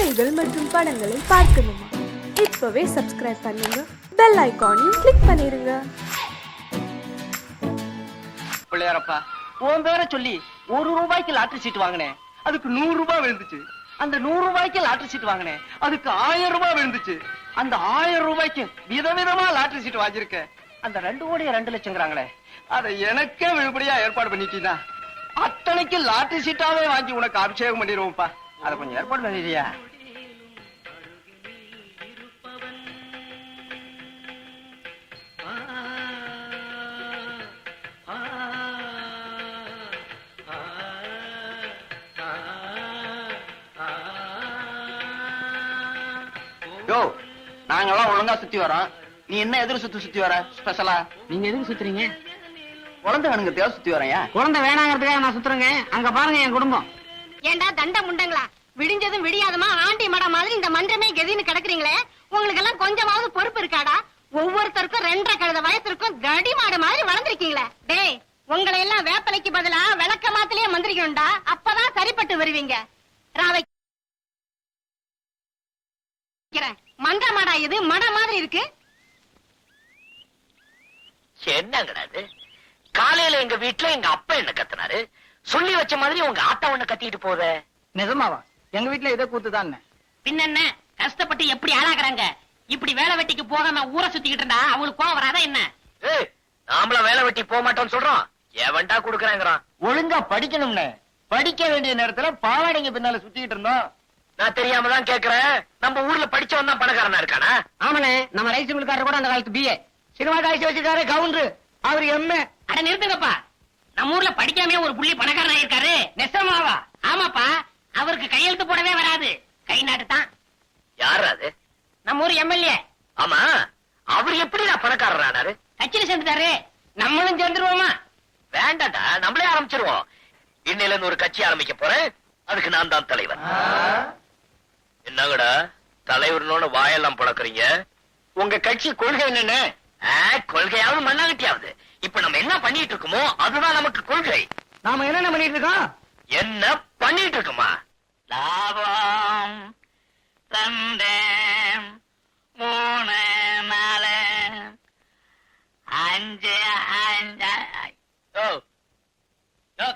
கதைகள் மற்றும் படங்களை பார்க்கணுமா? இப்பவே சப்ஸ்கிரைப் பண்ணுங்க, பெல் ஐகானையும் கிளிக் பண்ணிருங்க. பிள்ளையாரப்பா, உன் பேரை சொல்லி 1 ரூபாய்க்கு லாட்டரி சீட் வாங்கினேன், அதுக்கு 100 ரூபாய் விழுந்துச்சு. அந்த 100 ரூபாய்க்கு லாட்டரி சீட் வாங்கினேன், அதுக்கு 1000 ரூபாய் விழுந்துச்சு. அந்த 1000 ரூபாய்க்கு விதவிதமா லாட்டரி சீட் வாங்கியிருக்கேன். அந்த 2 கோடி 2 லட்சங்கிறாங்களே, அதை எனக்கே விழுபடியா ஏற்பாடு பண்ணிட்டீங்கன்னா அத்தனைக்கு லாட்டரி சீட்டாவே வாங்கி உனக்கு அபிஷேகம் பண்ணிடுவோம்ப்பா. அதை கொஞ்சம் ஏற்பாடு பண்ணிடுறியா? நாங்கெல்லாம் ஒழுங்கா சுத்தி வரோம், நீ என்ன எதிர் சுத்தி வர ஸ்பெஷலா? நீங்க எதுக்கு சுத்துறீங்க? குழந்தை வேணுங்க சுத்தி வரேன். குழந்தை வேணாங்கிறதுக்காக நான் சுத்துறேங்க. அங்க பாருங்க என் குடும்பம். ஏண்டா தண்ட முண்டங்களா, விடிஞ்சதும் விடியாதமா ஆண்டி மட மாதிரி இந்த மன்றமே கெதின்னு கிடக்குறீங்களே, உங்களுக்கு எல்லாம் கொஞ்சமாவது பொறுப்பு இருக்காடா? ஒவ்வொருத்தருக்கும் 2.5 கழுத வயசுக்கும் கடி மாடு மாதிரி வளர்ந்துருக்கீங்களே. டேய், உங்களை எல்லாம் வேப்பலைக்கு பதிலா விளக்க மாத்திலேயே மந்திரிக்கணும்டா, அப்பதான் சரிப்பட்டு வருவீங்க. ராவை மன்ற மாடா இது மட மாதிரி இருக்கு. என்னங்கிறது? காலையில எங்க வீட்டுல எங்க அப்பா என்ன கத்துனாரு, சொல்லி வச்ச மாதிரி உங்க ஆத்தா ஒண்ணு கத்திட்டு போத. நிஜமாவா? எங்க வீட்டுல இதை கூத்துதான். பின்ன என்ன, கஷ்டப்பட்டு எப்படி ஆளாக்குறாங்க. இப்படி வேலை வெட்டிக்கு போகாம ஊரை சுத்திக்கிட்டு இருந்தா அவங்களுக்கு கோவம் வராதா என்ன? நாமள வேலை வெட்டி போக மாட்டோம்னு சொல்றோம், எவன்டா குடுக்கறாங்கிறான். ஒழுங்கா படிக்கணும்னு படிக்க வேண்டிய நேரத்துல பாவாடைங்க பின்னால சுத்திக்கிட்டு இருந்தோம். நான் தெரியாம தான் கேக்குறேன், நம்ம ஊர்ல படிச்சவன் தான் பணக்காரனா இருக்கானா? ஆமாண்ணே, நம்ம ரைஸ் மில்காரர் கூட அந்த காலத்து பிஏ. சினிமா காய்ச்சி வச்சிருக்காரு கவுண்டரு, அவர் எம்ஏ. அட நிறுத்துங்கப்பா, நம்ம ஊர்ல படிக்காம ஒரு புள்ளி பணக்காரனா இருக்காரு. நெசமாவா? ஆமாப்பா, அவருக்கு கையெழுத்து போடவே வராது, கை நாட்டு தான். யாரு அது? நம்ம ஊர் எம்எல்ஏ. ஆமா, அவர் எப்படி நான் பணக்காரரானாரு? கட்சியில சேர்ந்துட்டாரு, நம்மளும் சேர்ந்துருவோமா? வேண்டாண்டா, நம்மளே ஆரம்பிச்சிருவோம். இன்னையில இருந்து ஒரு கட்சி ஆரம்பிக்க போறேன், அதுக்கு நான் தான் தலைவர். என்னங்கடா தலைவர்னோட வாயெல்லாம் பழக்கிறீங்க? உங்க கட்சி கொள்கை என்னன்னு? கொள்கையாவது மண்ணாகட்டியாவது, இப்ப நம்ம என்ன பண்ணிட்டு இருக்கோமோ அதுதான் நமக்கு கொள்கை. நாம என்ன பண்ணிட்டு இருக்கோம்? என்ன பண்ணிட்டு இருக்கோமா? லாபம் 2 3 4 5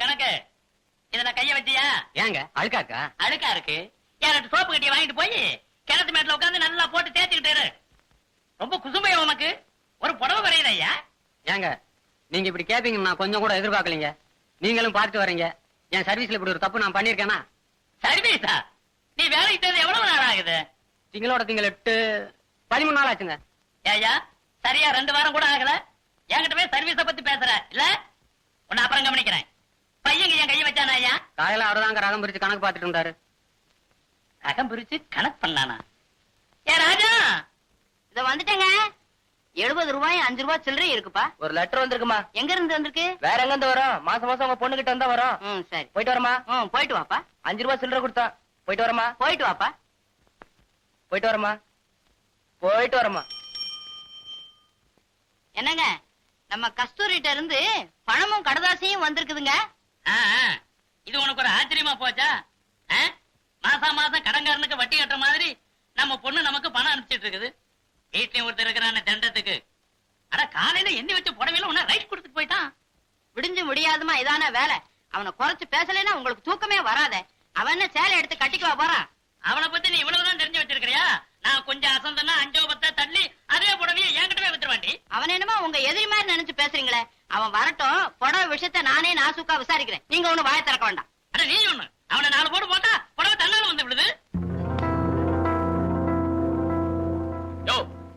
கணக்கு இதுல கைய வச்சியா? ஏங்க அழுக்காக்கா? அழுக்கா இருக்கு. யார்கிட்ட சோப்பு கட்டிய வாங்கிட்டு போய் கிணத்து மேட்ல உட்காந்து நல்லா போட்டு தேய்ச்சிக்கிட்டு. ரொம்ப குசுமையா உனக்கு ஒரு புடவை வரையுது ஐயா. ஏங்க நீங்க இப்படி கேப்பீங்க நான் கொஞ்சம் கூட எதிர்பார்க்கலீங்க. நீங்களும் பார்த்து வரீங்க, என் சர்வீஸ்ல இப்படி ஒரு தப்பு நான் பண்ணிருக்கேனா? சர்வீஸா? நீ வேலைக்கு தேவை எவ்வளவு நாள் ஆகுது? திங்களோட திங்கள் 13 நாள் ஆச்சுங்க. ஏயா சரியா 2 வாரம் கூட ஆகல, என்கிட்ட போய் சர்வீஸ பத்தி பேசுற இல்ல? உன்னை அப்புறம் கவனிக்கிறேன். பையங்க என் கைய வச்சானா ஐயா? காலையில அவர்தாங்க ரகம் பிரிச்சு கணக்கு பார்த்துட்டு இருந்தாரு. ரகம் பிரிச்சு கணக்கு பண்ணானா? ஏ ராஜா, இத வந்துட்டேங்க. 70 ரூபாய் 5 ரூபாய் சில்லறை இருக்குப்பா. ஒரு லெட்டர் வந்திருக்குமா? எங்க இருந்து வந்திருக்கு? வேற எங்க இருந்து வரும்? மாசம் மாசம் உங்க பொண்ணு கிட்ட இருந்தா வரும். சரி, போயிட்டு வரமா? போயிட்டு வாப்பா. 5 ரூபாய் சில்லறை கொடுத்தா. போயிட்டு வரமா? போயிட்டு வாப்பா. போயிட்டு வரமா? போயிட்டு வரமா? என்னங்க, நம்ம கஸ்தூரிட்ட இருந்து பணமும் கடதாசியும் வந்திருக்குதுங்க. இது உனக்கு ஒரு ஆச்சரியமா போச்சா? மாசம் மாசம் கடன்காரனுக்கு வட்டி கட்டுற மாதிரி நம்ம பொண்ணு நமக்கு பணம் அனுப்பிச்சிட்டு இருக்குது. வீட்லயும் ஒருத்தர் இருக்கிறான தண்டத்துக்கு. ஆனா காலையில எண்ணி வச்ச புடவையில உன்ன ரைட் கொடுத்துட்டு போயிட்டான். விடிஞ்சு முடியாதுமா இதான வேலை. அவனை குறைச்சு பேசலைன்னா உங்களுக்கு தூக்கமே வராத. அவன் என்ன சேலை எடுத்து கட்டிக்குவா போறான்? அவனை பத்தி நீ இவ்வளவுதான் தெரிஞ்சு வச்சிருக்கிறியா? நான் கொஞ்சம் அசந்தனா 5 10 தள்ளி அதே புடவையை என்கிட்டவே வித்துருவாண்டி. அவன் என்னமா உங்க எதிரி மாதிரி நினைச்சு பேசுறீங்களே. அவன் வரட்டும், புடவை விஷயத்த நானே நாசுக்கா விசாரிக்கிறேன். நீங்க ஒண்ணு வாய திறக்க வேண்டாம். அட நீ ஒண்ணு, அவனை 4 போட்டு போட்டா புடவை தன்னால வந்து விடுது.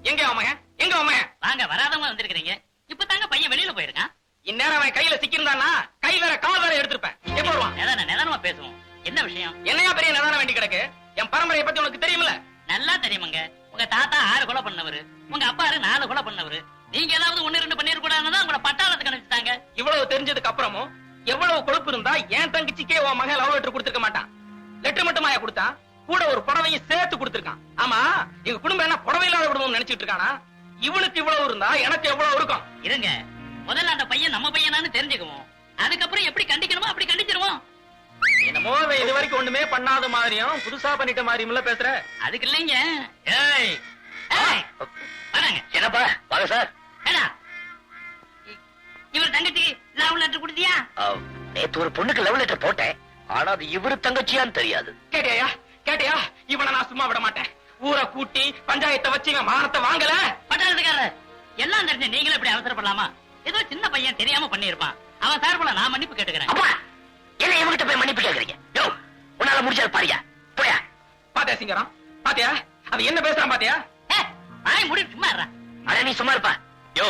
எங்க அவன்? எங்க அவன்? வாங்க, வராதவங்க வந்திருக்கிறீங்க. இப்ப தாங்க பையன் வெளியில போயிருக்கான். இந்நேரம் அவன் கையில சிக்கிருந்தானா கை வேற கால் வேற எடுத்திருப்பேன். எப்ப வருவான்? நிதானமா பேசுவோம். என்ன விஷயம்? என்னையா பெரிய நிதானம் வேண்டி கிடக்கு? என் பரம்பரையை பத்தி உனக்கு தெரியுமில்ல? நல்லா தெரியுமாங்க. உங்க தாத்தா 6 கொலை பண்ணவரு, உங்க அப்பா 4 கொலை பண்ணவரு. நீங்க ஏதாவது 1 2 பண்ணிருக்கூடாதுன்னு உங்களை பட்டாளத்துக்கு அனுப்பிச்சிட்டாங்க. இவ்வளவு தெரிஞ்சதுக்கு அப்புறமும் எவ்வளவு கொழுப்பு இருந்தா என் தங்கச்சிக்கே உன் மகன் லவ் லெட்டர் கொடுத்திருக்க மாட்டான். லெட்டர் மட்டுமாயா கொடுத்தா, கூட ஒரு புடவையும் சேர்த்து கொடுத்திருக்கான். ஆமா, எங்க குடும்பம் என்ன புடவை இல்லாத குடும்பம் நினைச்சிட்டு இருக்கானா? இவனுக்கு இவ்வளவு இருந்தா எனக்கு எவ்வளவு இருக்கும்? இருங்க, முதல்ல அந்த பையன் நம்ம பையனான்னு தெரிஞ்சுக்குவோம். அதுக்கப்புறம் எப்படி கண்டிக்கணுமோ அப்படி கண்டிச்சிருவோம். என்னமோ இது வரைக்கும் ஒண்ணுமே பண்ணாத மாதிரியும் புதுசா பண்ணிட்ட மாதிரியும் பேசுற. அதுக்கு இல்லைங்க. ஏய் ஏய் வராங்க. என்னப்பா வாங்க சார். ஏடா இவர் தங்கச்சி லவ் லெட்டர் கொடுத்தியா? நேத்து ஒரு பொண்ணுக்கு லவ் லெட்டர் போட்டேன். ஆனா அது இவரு தங்கச்சியான்னு தெரியாது. கேட்டியா இவனை நான் சும்மா விட மாட்டேன். ஊரை கூட்டி பஞ்சாயத்தை வச்சு இவன் மானத்தை வாங்கல. பட்டாளத்துக்காரர் எல்லாம் தெரிஞ்ச நீங்களே இப்படி அவசரப்படலாமா? ஏதோ சின்ன பையன் தெரியாம பண்ணிருப்பான். அவன் சார்புல நான் மன்னிப்பு கேட்டுக்கிறேன். அப்பா என்ன இவங்கிட்ட போய் மன்னிப்பு கேக்குறீங்க? யோ உன்னால முடிச்சது பாரியா போயா. பாத்தியா சிங்கரம், பாத்தியா அவன் என்ன பேசுறான் பாத்தியா? வாய் முடி சும்மா இருடா. அட நீ சும்மா இருப்பா. யோ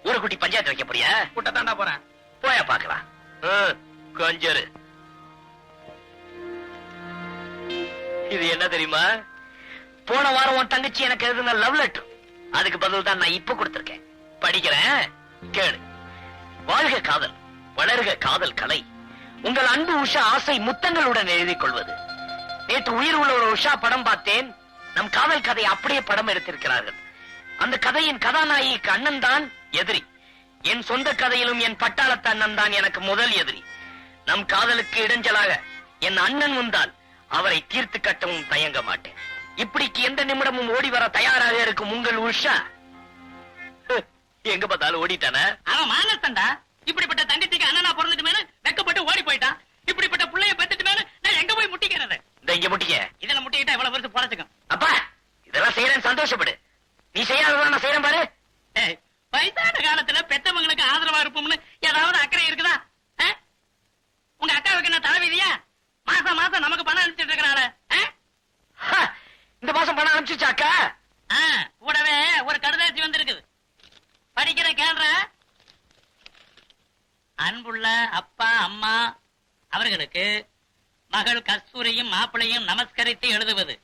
ஊரை கூட்டி பஞ்சாயத்து வைக்க போறியா? கூட்டத்தாண்டா போறேன். போயா பாக்கலாம். கொஞ்சரு இது என்ன தெரியுமா? போன வாரம் உன் தங்கச்சி எனக்கு எழுதின லவ் லெட்டர். அதுக்கு பதில் தான் நான் இப்ப கொடுத்திருக்கேன். படிக்கிறேன் கேளு. வாழ்க காதல், வளர்க காதல் கலை. உங்கள் அன்பு உஷா ஆசை முத்தங்களுடன் எழுதிக் கொள்வது. நேற்று உயிர் உள்ள ஒரு உஷா படம் பார்த்தேன். நம் காதல் கதை அப்படியே படம் எடுத்திருக்கிறார்கள். அந்த கதையின் கதாநாயகிக்கு அண்ணன் தான் எதிரி. என் சொந்த கதையிலும் என் பட்டாளத்து அண்ணன் தான் எனக்கு முதல் எதிரி. நம் காதலுக்கு இடைஞ்சலாக என் அண்ணன் வந்தால் அவரை தீர்த்து கட்டவும் தயங்க மாட்டேன். இப்படிக்கு எந்த நிமிடமும் ஓடி வர தயாராக இருக்கும் உங்கள் உஷா எங்க பார்த்தாலும் ஓடிட்டானே. அவன் மானத்தண்டா. இப்படிப்பட்ட தங்கச்சிக்கு அண்ணனா பிறந்துட்டுமேனு வெக்கப்பட்டு ஓடி போயிட்டான். இப்படிப்பட்ட புள்ளைய பெத்துட்டுமேனு நான் எங்க போய் முட்டிக்கிறது? இந்த இங்க முட்டிக்க. இதுல முட்டிக்கிட்டா இவ்வளவு பேருக்கு பொழைச்சுக்கும். அப்பா இதெல்லாம் செய்யறேன்னு சந்தோஷப்படு. நீ செய்யாததான் நான் செய்யறேன் பாரு. வயசான காலத்துல பெத்தவங்களுக்கு ஆதரவா இருப்போம்னு ஏதாவது அக்கறை இருக்குதா? உங்க அக்காவுக்கு என்ன தலைவிதியா? மாசம் மாசம் நமக்கு பணம் அனுப்பிச்சிட்டு இருக்கிறாள. இந்த மாசம் பணம் அனுப்பிச்சுச்சாக்கா? கூடவே ஒரு கடுதாசி வந்திருக்குது. படிக்கிற கேள்ற. அன்புள்ள அப்பா அம்மா அவர்களுக்கு மகள் கஸ்தூரியும் மாப்பிளையும் நமஸ்கரித்து எழுதுவது.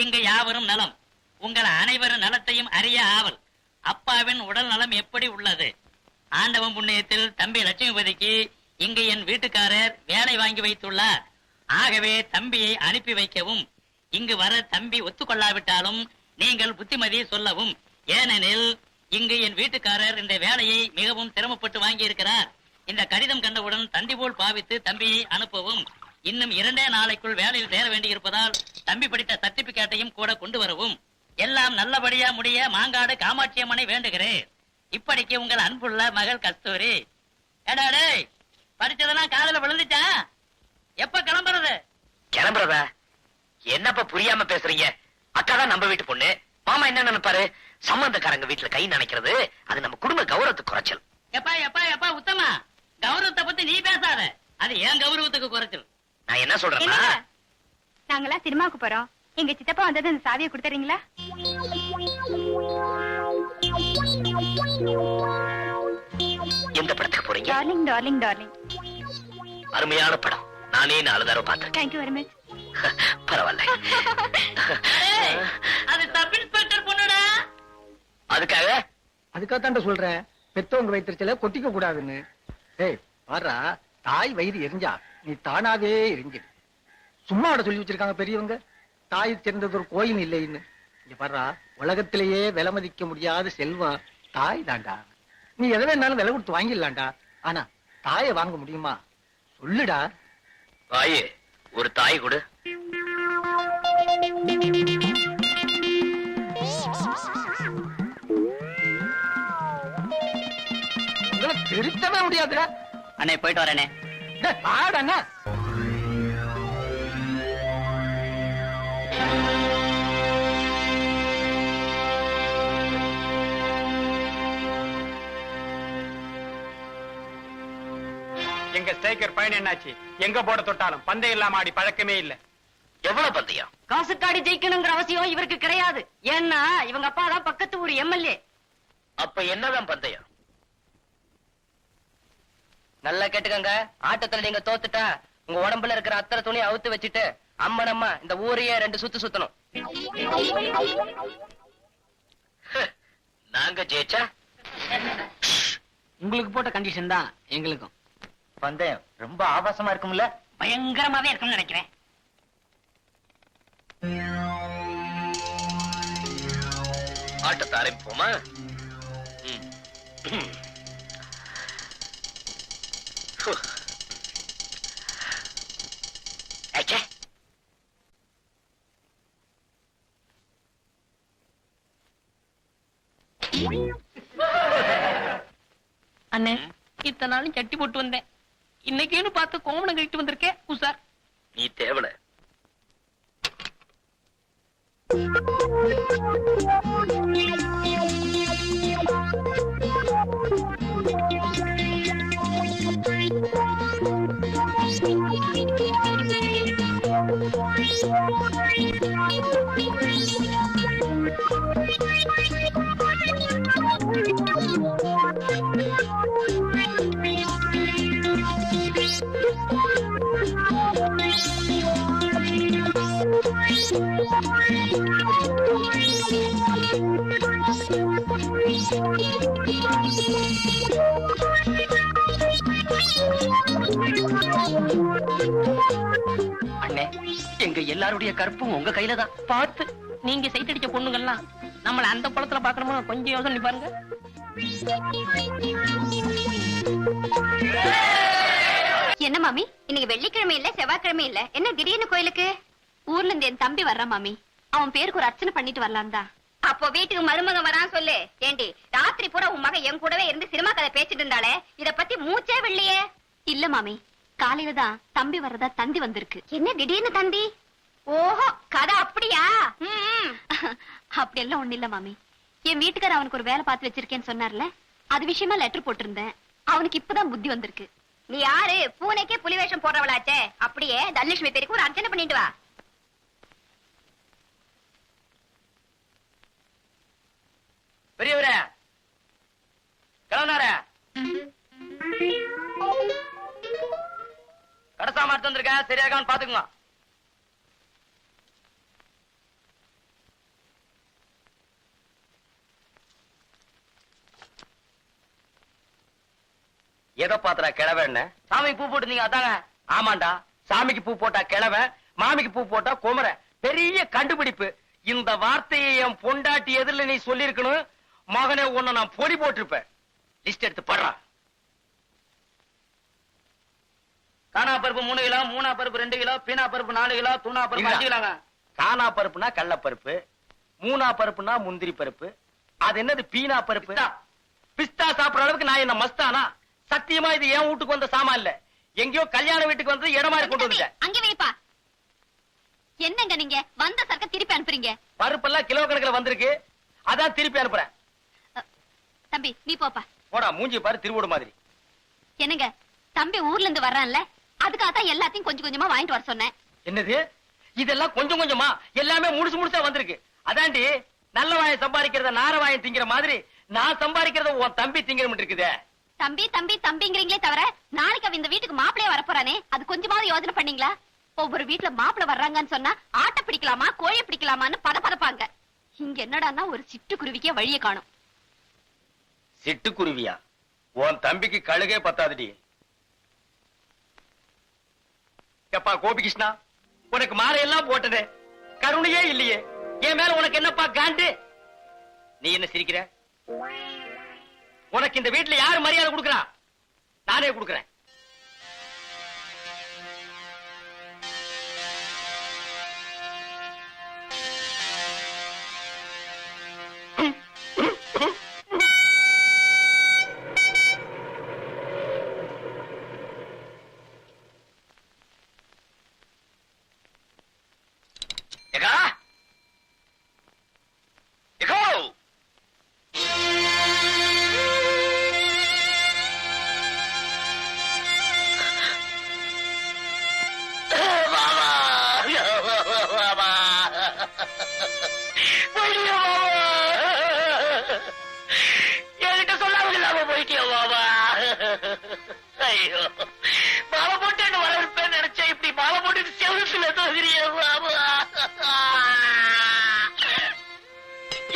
இங்கு யாவரும் நலம். உங்கள் அனைவரும் நலத்தையும் அறிய ஆவல். அப்பாவின் உடல் நலம் எப்படி உள்ளது? ஆண்டவன் புண்ணியத்தில் தம்பி லட்சுமிபதிக்கு இங்கு என் வீட்டுக்காரர் வேலை வாங்கி வைத்துள்ளார். ஆகவே தம்பியை அனுப்பி வைக்கவும். இங்கு வர தம்பி ஒத்துக்கொள்ளாவிட்டாலும் நீங்கள் புத்திமதி சொல்லவும். ஏனெனில் இங்கு என் வீட்டுக்காரர் இந்த வேலையை மிகவும் சிரமப்பட்டு வாங்கி இருக்கிறார். இந்த கடிதம் கண்டவுடன் தந்தி போல் பாவித்து தம்பியை அனுப்பவும். இன்னும் 2 நாளைக்குள் வேலையில் சேர வேண்டியிருப்பதால் தம்பி படித்த சர்டிபிகேட்டையும் கூட கொண்டு வரவும். எல்லாம் நல்லபடியா முடிய மாங்காடு காமாட்சி அம்மனை வேண்டுகிறேன். இப்படிக்கு உங்கள் அன்புள்ள மகள் கஸ்தூரி. ஏடாடே படிச்சதெல்லாம் காதல விழுந்துச்சா? எப்ப கிளம்புறது? கிளம்புறதா? என்னப்பா புரியாம பேசுறீங்க? அக்கா தான் நம்ம வீட்டு பொண்ணு. மாமா என்ன நினைப்பாரு? சம்பந்தக்காரங்க வீட்டுல கை நினைக்கிறது அது நம்ம குடும்ப கௌரவத்துக்கு குறைச்சல். எப்பா எப்பா எப்பா உத்தமா, கௌரவத்தை பத்தி நீ பேசாத. அது ஏன் கௌரவத்துக்கு குறைச்சல். நான் என்ன சொல்றேன்னா, நாங்களாம் சினிமாவுக்கு போறோம். எங்க சித்தப்பா வந்தது அந்த சாவியை கொடுத்துறீங்களா? எந்த படத்துக்கு போறீங்க? Darling darling darling. அருமையான படம். நானே 4 தடவை பார்த்தேன். Thank you very much. பரவாயில்ல. அது சப் இன்ஸ்பெக்டர் பொண்ணுடா. அதுக்காகத்தான் சொல்றேன், பெத்தவங்க வைத்திருச்சல கொட்டிக்க கூடாதுன்னு. ஏய் பாரா, தாய் வயிறு எரிஞ்சா நீ தானாவே எரிஞ்சிடு. சும்மா அவட சொல்லி வச்சிருக்காங்க பெரியவங்க, தாய் சேர்ந்தது ஒரு கோயில் இல்லைன்னு. இங்க பாரா, உலகத்திலேயே விலை மதிக்க முடியாத செல்வம் தாய் தாண்டா. நீ எதை வேணாலும் விலை கொடுத்து வாங்கிடலாம்டா. ஆனா தாயை வாங்க முடியுமா? சொல்லுடா. தாயே, ஒரு தாய் கொடு. திருத்தவே முடியாதுடா. அண்ணே போயிட்டு வரேனே. பாடண்ணா. எங்க ஸ்ட்ரைக்கர் பயன் என்னாச்சு? எங்க போட தொட்டாலும் பந்தயம் இல்லாம ஆடி பழக்கமே இல்ல. எவ்வளவு பந்தயம்? காசுக்காடி ஜெயிக்கணுங்கிற அவசியம் இவருக்கு கிடையாது. ஏன்னா இவங்க அப்பா தான் பக்கத்து ஊர் எம்எல்ஏ. அப்ப என்னதான் பந்தயம்? நல்லா கேட்டுக்கங்க. ஆட்டத்துல நீங்க தோத்துட்டா உங்க உடம்புல இருக்கிற அத்தனை துணி அவுத்து வச்சுட்டு அம்மனம்மா இந்த ஊரையே 2 சுத்து சுத்தணும். நாங்க ஜெயிச்சா உங்களுக்கு போட்ட கண்டிஷன் தான் எங்களுக்கும். பந்தயம் ரொம்ப ஆபாசமா இருக்கும்ல? பயங்கரமாவே இருக்கும்னு நினைக்கிறேன். ஆட்டத்தை ஆரம்பிப்போமா? அண்ணே இத்தனை நாளும் சட்டி போட்டு வந்தேன், இன்னைக்குன்னு பார்த்து கோமணம் கழிட்டு வந்திருக்கேன் உசார். நீ தேவல. அண்ணே, எங்க எல்லாருடைய கற்பும் உங்க கையில தான். பார்த்து நீங்க சைட் அடிச்ச பொண்ணுங்கெல்லாம் நம்மள அந்த குளத்துல பாக்கணுமா கொஞ்சம் யோசனை பண்ணி பாருங்க. என்ன மாமி, இன்னைக்கு வெள்ளிக்கிழமை இல்ல செவ்வாய்க்கிழமை இல்ல, என்ன திடீர்னு கோயிலுக்கு? ஊர்ல இருந்து என் தம்பி வர்றான் மாமி, அவன் பேருக்கு ஒரு அர்ச்சனை பண்ணிட்டு வரலாம் தான். அப்போ வீட்டுக்கு மருமகன் வரான் சொல்லு. ஏண்டி, ராத்திரி பூரா உன் மகன் என் கூடவே இருந்து சினிமா கதை பேசிட்டு இருந்தாலே, இத பத்தி மூச்சே வெள்ளியே. இல்ல மாமி, காலையில தான் தம்பி வர்றதா தந்தி வந்திருக்கு. என்ன திடீர்னு தந்தி? ஓஹோ, கதை அப்படியா? அப்படி எல்லாம் ஒண்ணு இல்ல மாமி, என் வீட்டுக்கார அவனுக்கு ஒரு வேலை பார்த்து வச்சிருக்கேன்னு சொன்னார்ல, அது விஷயமா லெட்டர் போட்டிருந்தேன். அவனுக்கு இப்பதான் புத்தி வந்திருக்கு. நீ யாரு? பூனைக்கே புலி வேஷம் போடுறவளாச்சே. அப்படியே தனலட்சுமி பேருக்கு ஒரு அர்ச்சனை பண்ணிட்டு வா. பெரியவரே, கிளம்புனாரே, கடைசா மாட்டு வந்திருக்கேன், சரியாகான்னு பாத்துக்குங்க. எதை பாத்துறா கிழவ? என்ன சாமிக்கு பூ போட்டுருந்தீங்க அதாங்க? ஆமாண்டா, சாமிக்கு பூ போட்டா கிழவ, மாமிக்கு பூ போட்டா குமர. பெரிய கண்டுபிடிப்பு. இந்த வார்த்தையை என் பொண்டாட்டி எதிரில நீ சொல்லிருக்கணும். மகனே, உன்னை நான் பொடி போட்டிருப்பேன். லிஸ்ட் எடுத்து படுறா. காணா பருப்பு 3 கிலோ, மூணா பருப்பு 2 கிலோ, பீனா பருப்பு 4 கிலோ, தூணா பருப்பு 5 கிலோங்க. காணா பருப்புனா கடலப்பருப்பு, மூணா பருப்புனா முந்திரி பருப்பு, அது என்னது பீனா பருப்பு? பிஸ்தா சாப்பிடுற அளவுக்கு நான் என்ன மஸ்தானா? சத்தியமா இது என் வீட்டுக்கு வந்த சாமான் இல்ல, எங்கேயோ கல்யாண வீட்டுக்கு வந்து இடம் மாதிரி கொண்டு வந்துட்டேன். அங்க வைப்பா. என்னங்க நீங்க வந்த சரக்க திருப்பி அனுப்புறீங்க? பருப்பெல்லாம் கிலோ கணக்குல வந்திருக்கு, அதான் திருப்பி அனுப்புறேன். தம்பி நீ போப்பா. போடா, மூஞ்சி பாரு திருவோடு மாதிரி. என்னங்க, தம்பி ஊர்ல இருந்து வர்றான்ல, அதுக்காக தான் எல்லாத்தையும் கொஞ்சம் கொஞ்சமா வாங்கிட்டு வர சொன்னேன். என்னது இதெல்லாம் கொஞ்சம் கொஞ்சமா? எல்லாமே முழுசு முழுசா வந்திருக்கு. அதாண்டி நல்ல வாயம் சம்பாதிக்கிறத நார வாயம் திங்கிற மாதிரி நான் சம்பாதிக்கிறத உன் தம்பி திங்கிற இருக்குதே. தம்பி தம்பி தம்பிங்கிறீங்களே தவிர, நாளைக்கு அவன் இந்த வீட்டுக்கு மாப்பிளைய வரப்போறானே, அது கொஞ்சமாவது யோசனை பண்ணீங்களா? ஒவ்வொரு வீட்டுல மாப்பிளை வர்றாங்கன்னு சொன்னா ஆட்டை பிடிக்கலாமா கோழியை பிடிக்கலாமான்னு பதப்பாங்க. இங்க என்னடான்னா ஒரு சிட்டுக்குருவிக்கே வழியை காணும். சிட்டுக்குருவியா? உன் தம்பிக்கு கழுகே பத்தாதுடி. எப்பா கோபிகிருஷ்ணா, உனக்கு மாலையெல்லாம் போட்டதே, கருணையே இல்லையே, என் மேல உனக்கு என்னப்பா காண்டு? நீ என்ன சிரிக்கிற? உனக்கு இந்த வீட்டுல யாரு மரியாதை கொடுக்கறா? நானே கொடுக்கறேன். என்கிட்ட சொல்லாம இல்லாம போயிட்டியா பாபா? ஐயோ, மாலை போட்டு என்ன வரவேற்பேன்னு நினைச்சேன், இப்படி மாலை போட்டு செவத்துல தோகிறிய பாபா.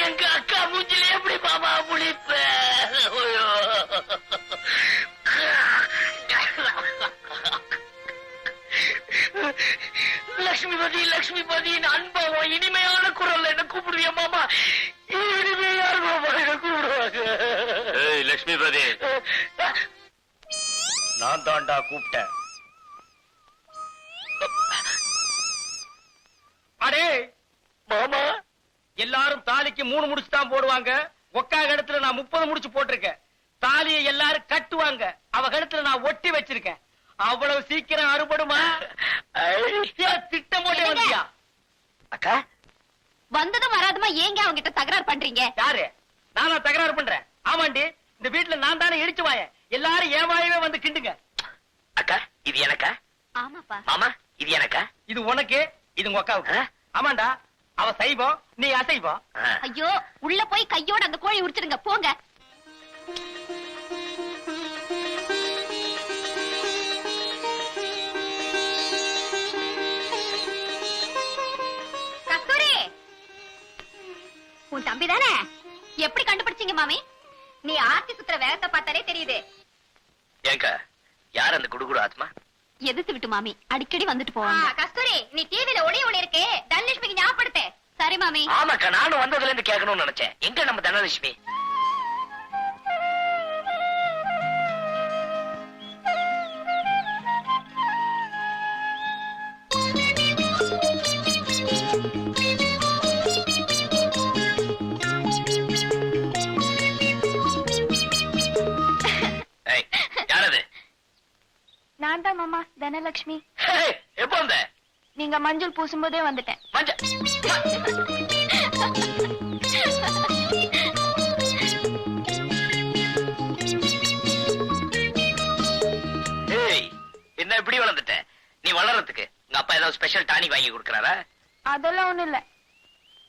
எங்க அக்கா மூஞ்சில எப்படி பாபா முழிப்ப? ஐயோ, லட்சுமிபதி லட்சுமிபதி அன்பாவும் இனிமையான குரல்ல என்ன கூப்பிடுவிய மாமா? இனிமே யாரு மாமா என்ன கூப்பிடுவாங்க? லட்சுமிபதி, நான் தாண்டா கூப்பிட்டேன். அடே மாமா, எல்லாரும் தாலிக்கு 3 முடிச்சு தான் போடுவாங்க, ஒக்கா கழுத்துல நான் 30 முடிச்சு போட்டிருக்கேன். தாலியை எல்லாரும் கட்டுவாங்க. அவ கழுத்துல நான் ஒட்டி வச்சிருக்கேன். அவ்வளவு சீக்கிரம் அறுபடுமா? திட்டம் போட்டே வந்தியா? அக்கா வந்ததும் வராதுமா ஏங்க அவங்க கிட்ட தகராறு பண்றீங்க? யாரு? நானா தகராறு பண்றேன்? ஆமாண்டி, இந்த வீட்டுல நான் தானே இடிச்சு வாயேன். எல்லாரும் என் வாயவே வந்து கிண்டுங்க. அக்கா இது எனக்கா? ஆமாப்பா. மாமா இது எனக்கா? இது உனக்கு, இது உங்க அக்காவுக்கு. ஆமாண்டா, அவ சைவம், நீ அசைவம். ஐயோ, உள்ள போய் கையோட அந்த கோழி உரிச்சிடுங்க போங்க. கஸ்தூரி, உன் தம்பி தானே? எப்படி கண்டுபிடிச்சீங்க மாமி? நீ ஆர்த்தி சுத்துற வேகத்தை பார்த்தாலே தெரியுது. ஏங்க யார் அந்த குடுகுடு ஆத்மா? எதிர்த்து விட்டு மாமி அடிக்கடி வந்துட்டு போவாங்க. கஸ்தூரி, நீ டிவில ஒளி இருக்கு, தனலட்சுமிக்கு ஞாபகப்படுத்து. சரி மாமி. ஆமாக்கா, நானும் வந்ததுல இருந்து கேட்கணும்னு நினைச்சேன். எங்க நம்ம தனலட்சுமி? யாரது? நான் தான் மாமா, தனலட்சுமி. எப்போ வந்த? நீங்க மஞ்சள் பூசும்போதே வந்துட்டேன். என்ன இப்படி வளர்ந்துட்ட? நீ வளர்றதுக்கு உங்க அப்பா ஏதாவது ஸ்பெஷல் டானிக் வாங்கி கொடுக்கறாரா? அதெல்லாம் ஒண்ணும் இல்ல,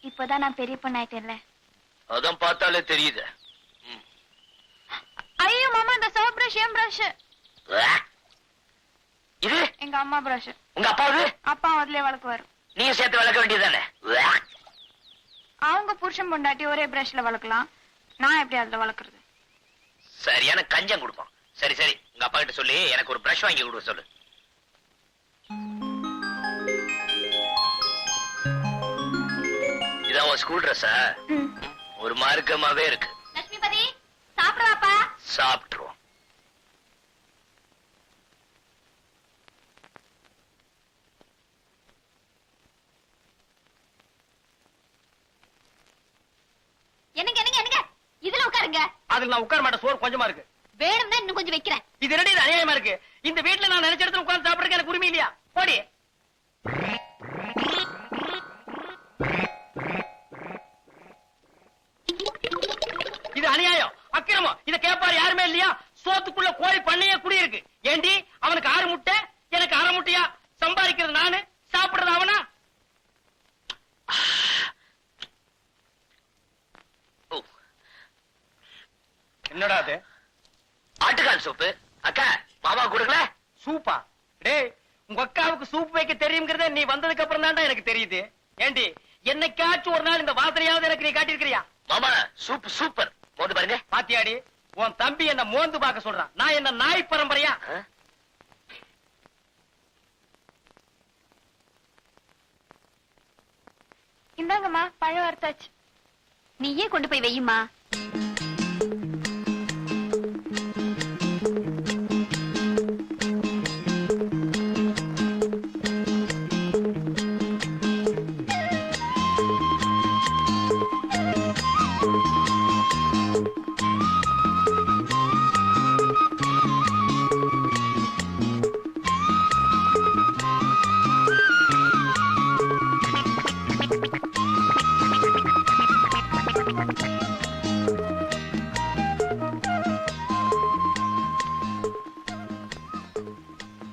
இப்பதான் நான் பெரிய பொண்ணாயிட்டேன்ல. அதான் பார்த்தாலே தெரியுது. ஐயோ மாமா, இந்த சோப் பிரஷ் என் பிரஷ். இது எங்க அம்மா பிரஷ். உங்க அப்பாவது? அப்பா அதுலயே வளர்க்குவாரு. நீ சேர்த்து வளர்க்க வேண்டியதானே? அவங்க புருஷன் பொண்டாட்டி ஒரே பிரஷ்ல வளர்க்கலாம், நான் எப்படி அதுல வளர்க்கறது? சரியான கஞ்சம் கொடுப்போம். சரி சரி, உங்க அப்பா கிட்ட சொல்லி எனக்கு ஒரு பிரஷ் வாங்கி கொடுக்க சொல்லு. இதான் உன் ஸ்கூல் ட்ரெஸ்ஸா? ஒரு மார்க்கமாவே இருக்கு. லட்சுமிபதி, சாப்பிடுவாப்பா. சாப்பிட்டுருவோம். என்னங்க என்னங்க என்னங்க, இதுல உட்காருங்க. அதுக்கு நான் உட்கார மாட்டேன், சோறு கொஞ்சமா இருக்கு. வேணும்னா இன்னும் கொஞ்சம் வைக்கிறேன். இது என்னடி இது அநியாயமா இருக்கு? இந்த வீட்டுல நான் நினைச்ச இடத்துல உட்கார்ந்து சாப்பிடுறதுக்கு எனக்கு உரிமை இல்லையா? போடி. இது அநியாயம், அக்கிரமம். இத கேட்பாரு யாருமே இல்லையா? சோத்துக்குள்ள கோழி பண்ணையே குடி இருக்கு. ஏண்டி அவனுக்கு 6 முட்டை, எனக்கு 1/2 முட்டையா? சம்பாதிக்கிறது நானு, சாப்பிடுறது அவனா? என்னடா அது? ஆட்டுக்கால் சூப்பு. அக்கா மாமா கொடுக்கல? சூப்பா? டேய், உங்க அக்காவுக்கு சூப் வைக்க தெரியுங்கிறத நீ வந்ததுக்கு அப்புறம் தான் எனக்கு தெரியுது. ஏண்டி, என்னைக்காச்சும் ஒரு நாள் இந்த வாசனையாவது எனக்கு நீ காட்டியிருக்கிறியா? மாமா சூப் சூப்பர். மோந்து பாருங்க. பாத்தியாடி, உன் தம்பி என்ன மோந்து பார்க்க சொல்றான். நான் என்ன நாய் பரம்பரையா? இந்தாங்கம்மா, பழம் வறுத்தாச்சு. நீயே கொண்டு போய் வையுமா.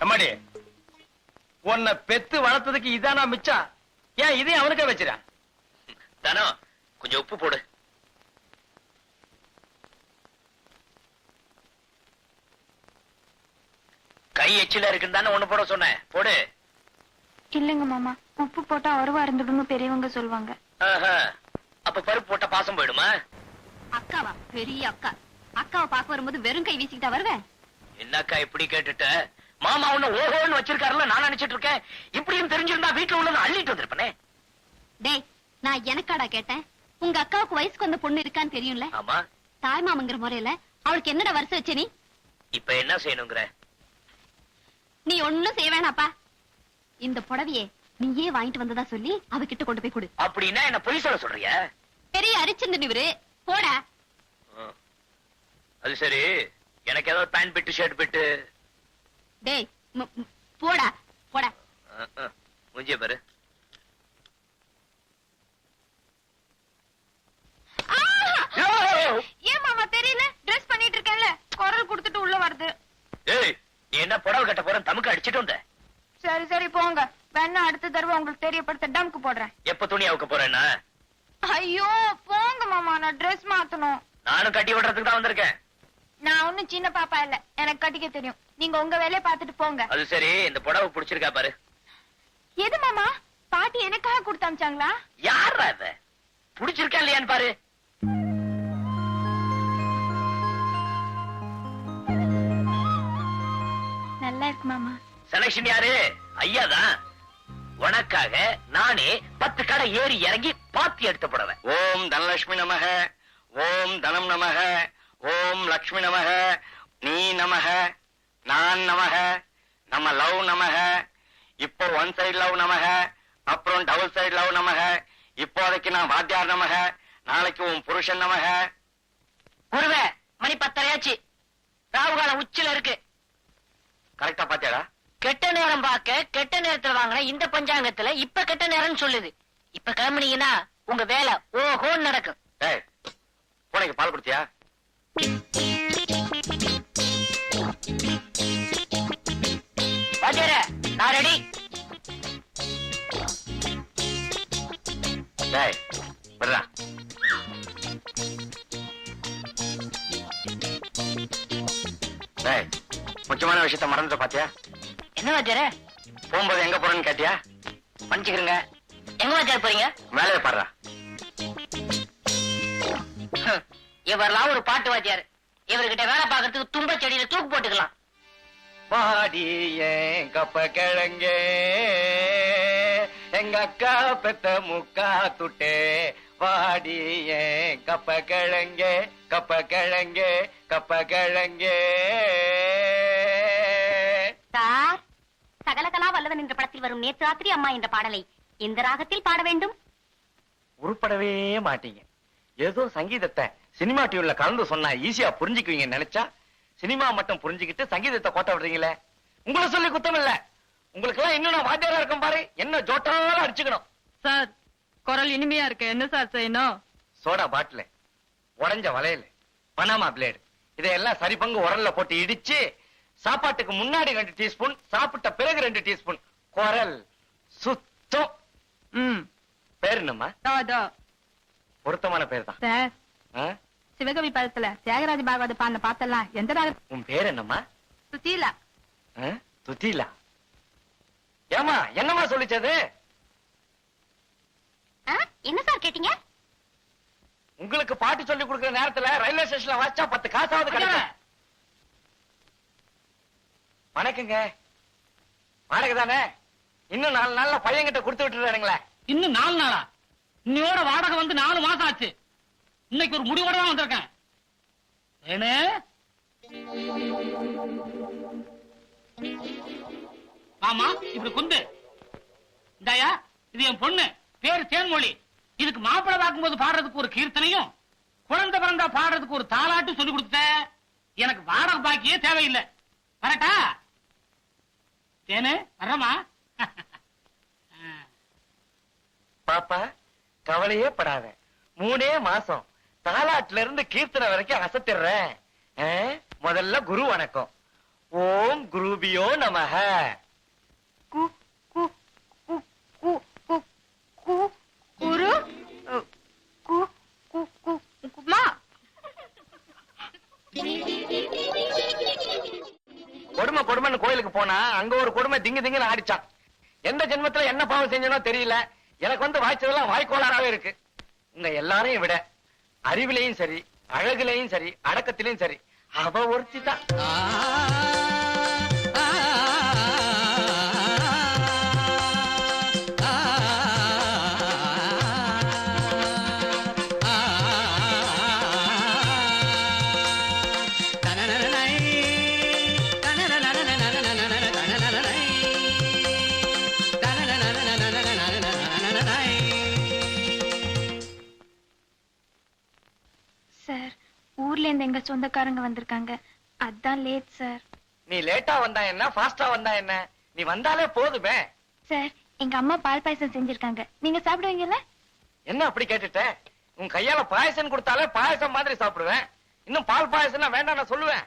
அம்மாடி, உன்னை பெத்து வளர்த்ததுக்கு இதானா மிச்சம்? ஏன் இதையும் அவனுக்கே வச்சிரா? தானோ கொஞ்சம் உப்பு போடு. கை எச்சில இருக்குன்னு தானே ஒண்ணு போட சொன்னேன். போடு. இல்லங்க மாமா, உப்பு போட்டா அருவா இருந்துடும் பெரியவங்க சொல்லுவாங்க. அப்ப பருப்பு போட்டா பாசம் போயிடுமா? அக்காவா? பெரிய அக்கா. அக்காவை பார்க்க வரும்போது வெறும் கை வீசிக்கிட்டா வருவேன்? என்னக்கா இப்படி கேட்டுட்ட? மாமா உன்ன ஓஹோன்னு வச்சிருக்காருல, நான் நினைச்சிட்டு இருக்கேன். இப்படியும் தெரிஞ்சிருந்தா வீட்டுல உள்ளதை அள்ளிட்டு வந்திருப்பனே. டேய், நான் எனக்காடா கேட்டேன்? உங்க அக்காவுக்கு வயசுக்கு வந்த பொண்ணு இருக்கான்னு தெரியும்ல? ஆமா. தாய் மாமங்கிற முறையில அவளுக்கு என்னடா வருஷம் வச்ச நீ? இப்ப என்ன செய்யணுங்கிற? நீ ஒண்ணும் செய்ய வேணாப்பா. இந்த புடவையே நீயே வாங்கிட்டு வந்ததா சொல்லி அவகிட்ட கொண்டு போய் கொடு. அப்படின்னா என்ன பொய் சொல்ல சொல்றியா? பெரிய அரிச்சந்திரன் இவரு. போடா. அது சரி, எனக்கு ஏதாவது பேண்ட் பிட்டு ஷர்ட் பிட்டு. டேய் போடா போடா. முஞ்சிய பாரு. ஏன் மாமா தெரியல? ட்ரெஸ் பண்ணிட்டு இருக்கேன்ல, குரல் கொடுத்துட்டு உள்ள வருது. ஏய், நீ என்ன புடவை கட்ட போற? தமுக்கு அடிச்சிட்டு வந்த. சரி சரி போங்க, வேணா அடுத்த தடவை உங்களுக்கு தெரியப்படுத்த டம்க்கு போடுறேன். எப்ப துணி அவுக்க போறேன்னா? ஐயோ போங்க மாமா, நான் ட்ரெஸ் மாத்தணும். நானும் கட்டி விடுறதுக்கு தான் வந்திருக்கேன். நான் ஒண்ணும் சின்ன பாப்பா இல்ல, எனக்கு கட்டிக்க தெரியும். நீங்க உங்க வேலையை பார்த்துட்டு போங்க. அது சரி, இந்த புடவை பிடிச்சிருக்கா பாரு. எது மாமா? பாட்டி எனக்காக கொடுத்து அமிச்சாங்களா? யாரா இவ? பிடிச்சிருக்கா இல்லையான்னு பாரு. நல்லா இருக்கு மாமா. செலக்ஷன் யாரு? ஐயாதான். உனக்காக நானே 10 கடை ஏறி இறங்கி பாத்தி எடுத்து புடவை. ஓம் தனலட்சுமி நமக, ஓம் தனம் நமக, ஓம் லட்சுமி நமக, நீ நமக, நான் நமக, நம்ம லவ் நமக, இப்போ ஒன் சைடு லவ் நமக, அப்புறம் டபுள் சைடு லவ் நமக, இப்போதைக்கு நான் வாத்தியார் நமக, நாளைக்கு உன் புருஷன் நமக. குருவே, மணி 10:30 ராகுகாலம் உச்சில இருக்கு. கரெக்டா பாத்தியாடா? கெட்ட நேரம் பார்க்க கெட்ட நேரத்துல வாங்கின இந்த பஞ்சாங்கத்துல இப்ப கெட்ட நேரம்னு சொல்லுது. இப்ப கிளம்புனீங்கன்னா உங்க வேலை ஓஹோன்னு நடக்கும். ஏய், பூனைக்கு பால் குடுத்தியா? வாத்தியாரே, நான் ரெடி. டேய், விடுறா. டேய், முக்கியமான விஷயத்த மறந்துட்ட பாத்தியா? என்ன வாத்தியாரே? போகும்போது எங்க போறேன்னு கேட்டியா? மன்னிச்சுக்கிறேங்க. எங்க வாத்தியார் போறீங்க? வேலையை பாடுறா. இவரெல்லாம் ஒரு பாட்டு வாத்தியார். இவர்கிட்ட வேலை பார்க்கறதுக்கு தும்ப செடியில தூக்கு போட்டுக்கலாம். பாடி ஏன் கப்ப கிழங்கே, எங்க அக்கா பெத்த முக்கா துட்டே, வாடி ஏன் கப்ப கிழங்கே, கப்ப கிழங்கே, கப்ப கிழங்கே. சார், சகலகலா வல்லவன் என்ற படத்தில் வரும் நேற்று ராத்திரி அம்மா என்ற பாடலை எந்த ராகத்தில் பாட வேண்டும்? உருப்படவே மாட்டீங்க. ஏதோ சங்கீதத்தை சினிமா டியூன்ல கலந்து சொன்னா ஈஸியா புரிஞ்சுக்குவீங்க நினைச்சா சினிமா மட்டும் புரிஞ்சுக்கிட்டு சங்கீதத்தை கோட்ட விடுறீங்களே. உங்களை சொல்லி குத்தம் இல்ல. உங்களுக்கு எல்லாம் இன்னும் நான் வாத்தியாரா இருக்கும் பாரு, என்ன ஜோட்டாலும் அடிச்சுக்கணும். சார், குரல் இனிமையா இருக்கு, என்ன சார் செய்யணும்? சோடா பாட்டில், உடைஞ்ச வளையல், பனாமா பிளேடு, இதையெல்லாம் சரி பங்கு உரல்ல போட்டு இடிச்சு சாப்பாட்டுக்கு முன்னாடி 2 டீஸ்பூன், சாப்பிட்ட பிறகு 2 டீஸ்பூன். குரல் சுத்தம். பேர் என்னம்மா? பொருத்தமான பேர் தான் சார். சிவகவி படத்துல தியாகராஜ பாகவத பாடின பாத்தெல்லாம் எந்த ராகம்? உன் பேர் என்னம்மா? சுத்தீலா. துத்திலா. ஏமா என்னம்மா சொல்லிச்சது? என்ன சார் கேட்டீங்க? உங்களுக்கு பாட்டு சொல்லி கொடுக்கிற நேரத்துல ரயில்வே ஸ்டேஷன்ல வாச்சா 10 காசாவது கிடைக்கும். வணக்கங்க. வாடகை தானே? இன்னும் 4 நாள்ல பையன்கிட்ட கொடுத்து விட்டுறானுங்களே. இன்னும் 4 நாளா? இன்னையோட வாடகை வந்து 4 மாசம் ஆச்சு. இன்னைக்கு ஒரு முடிவோட தான் வந்திருக்கேன். ஏனே ஆமா, இப்படி குந்து இந்தாயா, இது என் பொண்ணு, பேரு தேன்மொழி. இதுக்கு மாப்பிள்ளை பார்க்கும்போது பாடுறதுக்கு ஒரு கீர்த்தனையும், குழந்தை பிறந்தா பாடுறதுக்கு ஒரு தாலாட்டும் சொல்லி கொடுத்த. எனக்கு வாடகை பாக்கியே தேவையில்லை. வரட்டா? தேனு வர்றமா? பாப்பா, கவலையே படாத. 3 மாசம் தாலாட்டுல இருந்து கீர்த்தனை வரைக்கும் அசத்திடுறேன். முதல்ல குரு வணக்கம். ஓம் குருபியோ நமஹ. குரு கொடுமை கொடுமைன்னு கோயிலுக்கு போனா அங்க ஒரு கொடுமை திங்கு திங்குன்னு ஆடிச்சான். எந்த ஜென்மத்துல என்ன பாவம் செஞ்சனோ தெரியல, எனக்கு வந்து வாய்ச்சதெல்லாம் வாய்க்கோளாராவே இருக்கு. உங்க எல்லாரையும் விட அறிவிலையும் சரி, அழகுலையும் சரி, அடக்கத்திலையும் சரி, அவ ஒருத்தி தான். ஊர்ல இருந்து எங்க சொந்தக்காரங்க வந்திருக்காங்க, அதான் லேட் சார். நீ லேட்டா வந்தா என்ன, ஃபாஸ்டா வந்தா என்ன, நீ வந்தாலே போதுமே. சார், எங்க அம்மா பால் பாயசம் செஞ்சிருக்காங்க, நீங்க சாப்பிடுவீங்கல்ல? என்ன அப்படி கேட்டுட்ட? உன் கையால பாயசம் கொடுத்தாலே பாயசம் மாதிரி சாப்பிடுவேன். இன்னும் பால் பாயசம் வேண்டாம் நான் சொல்லுவேன்.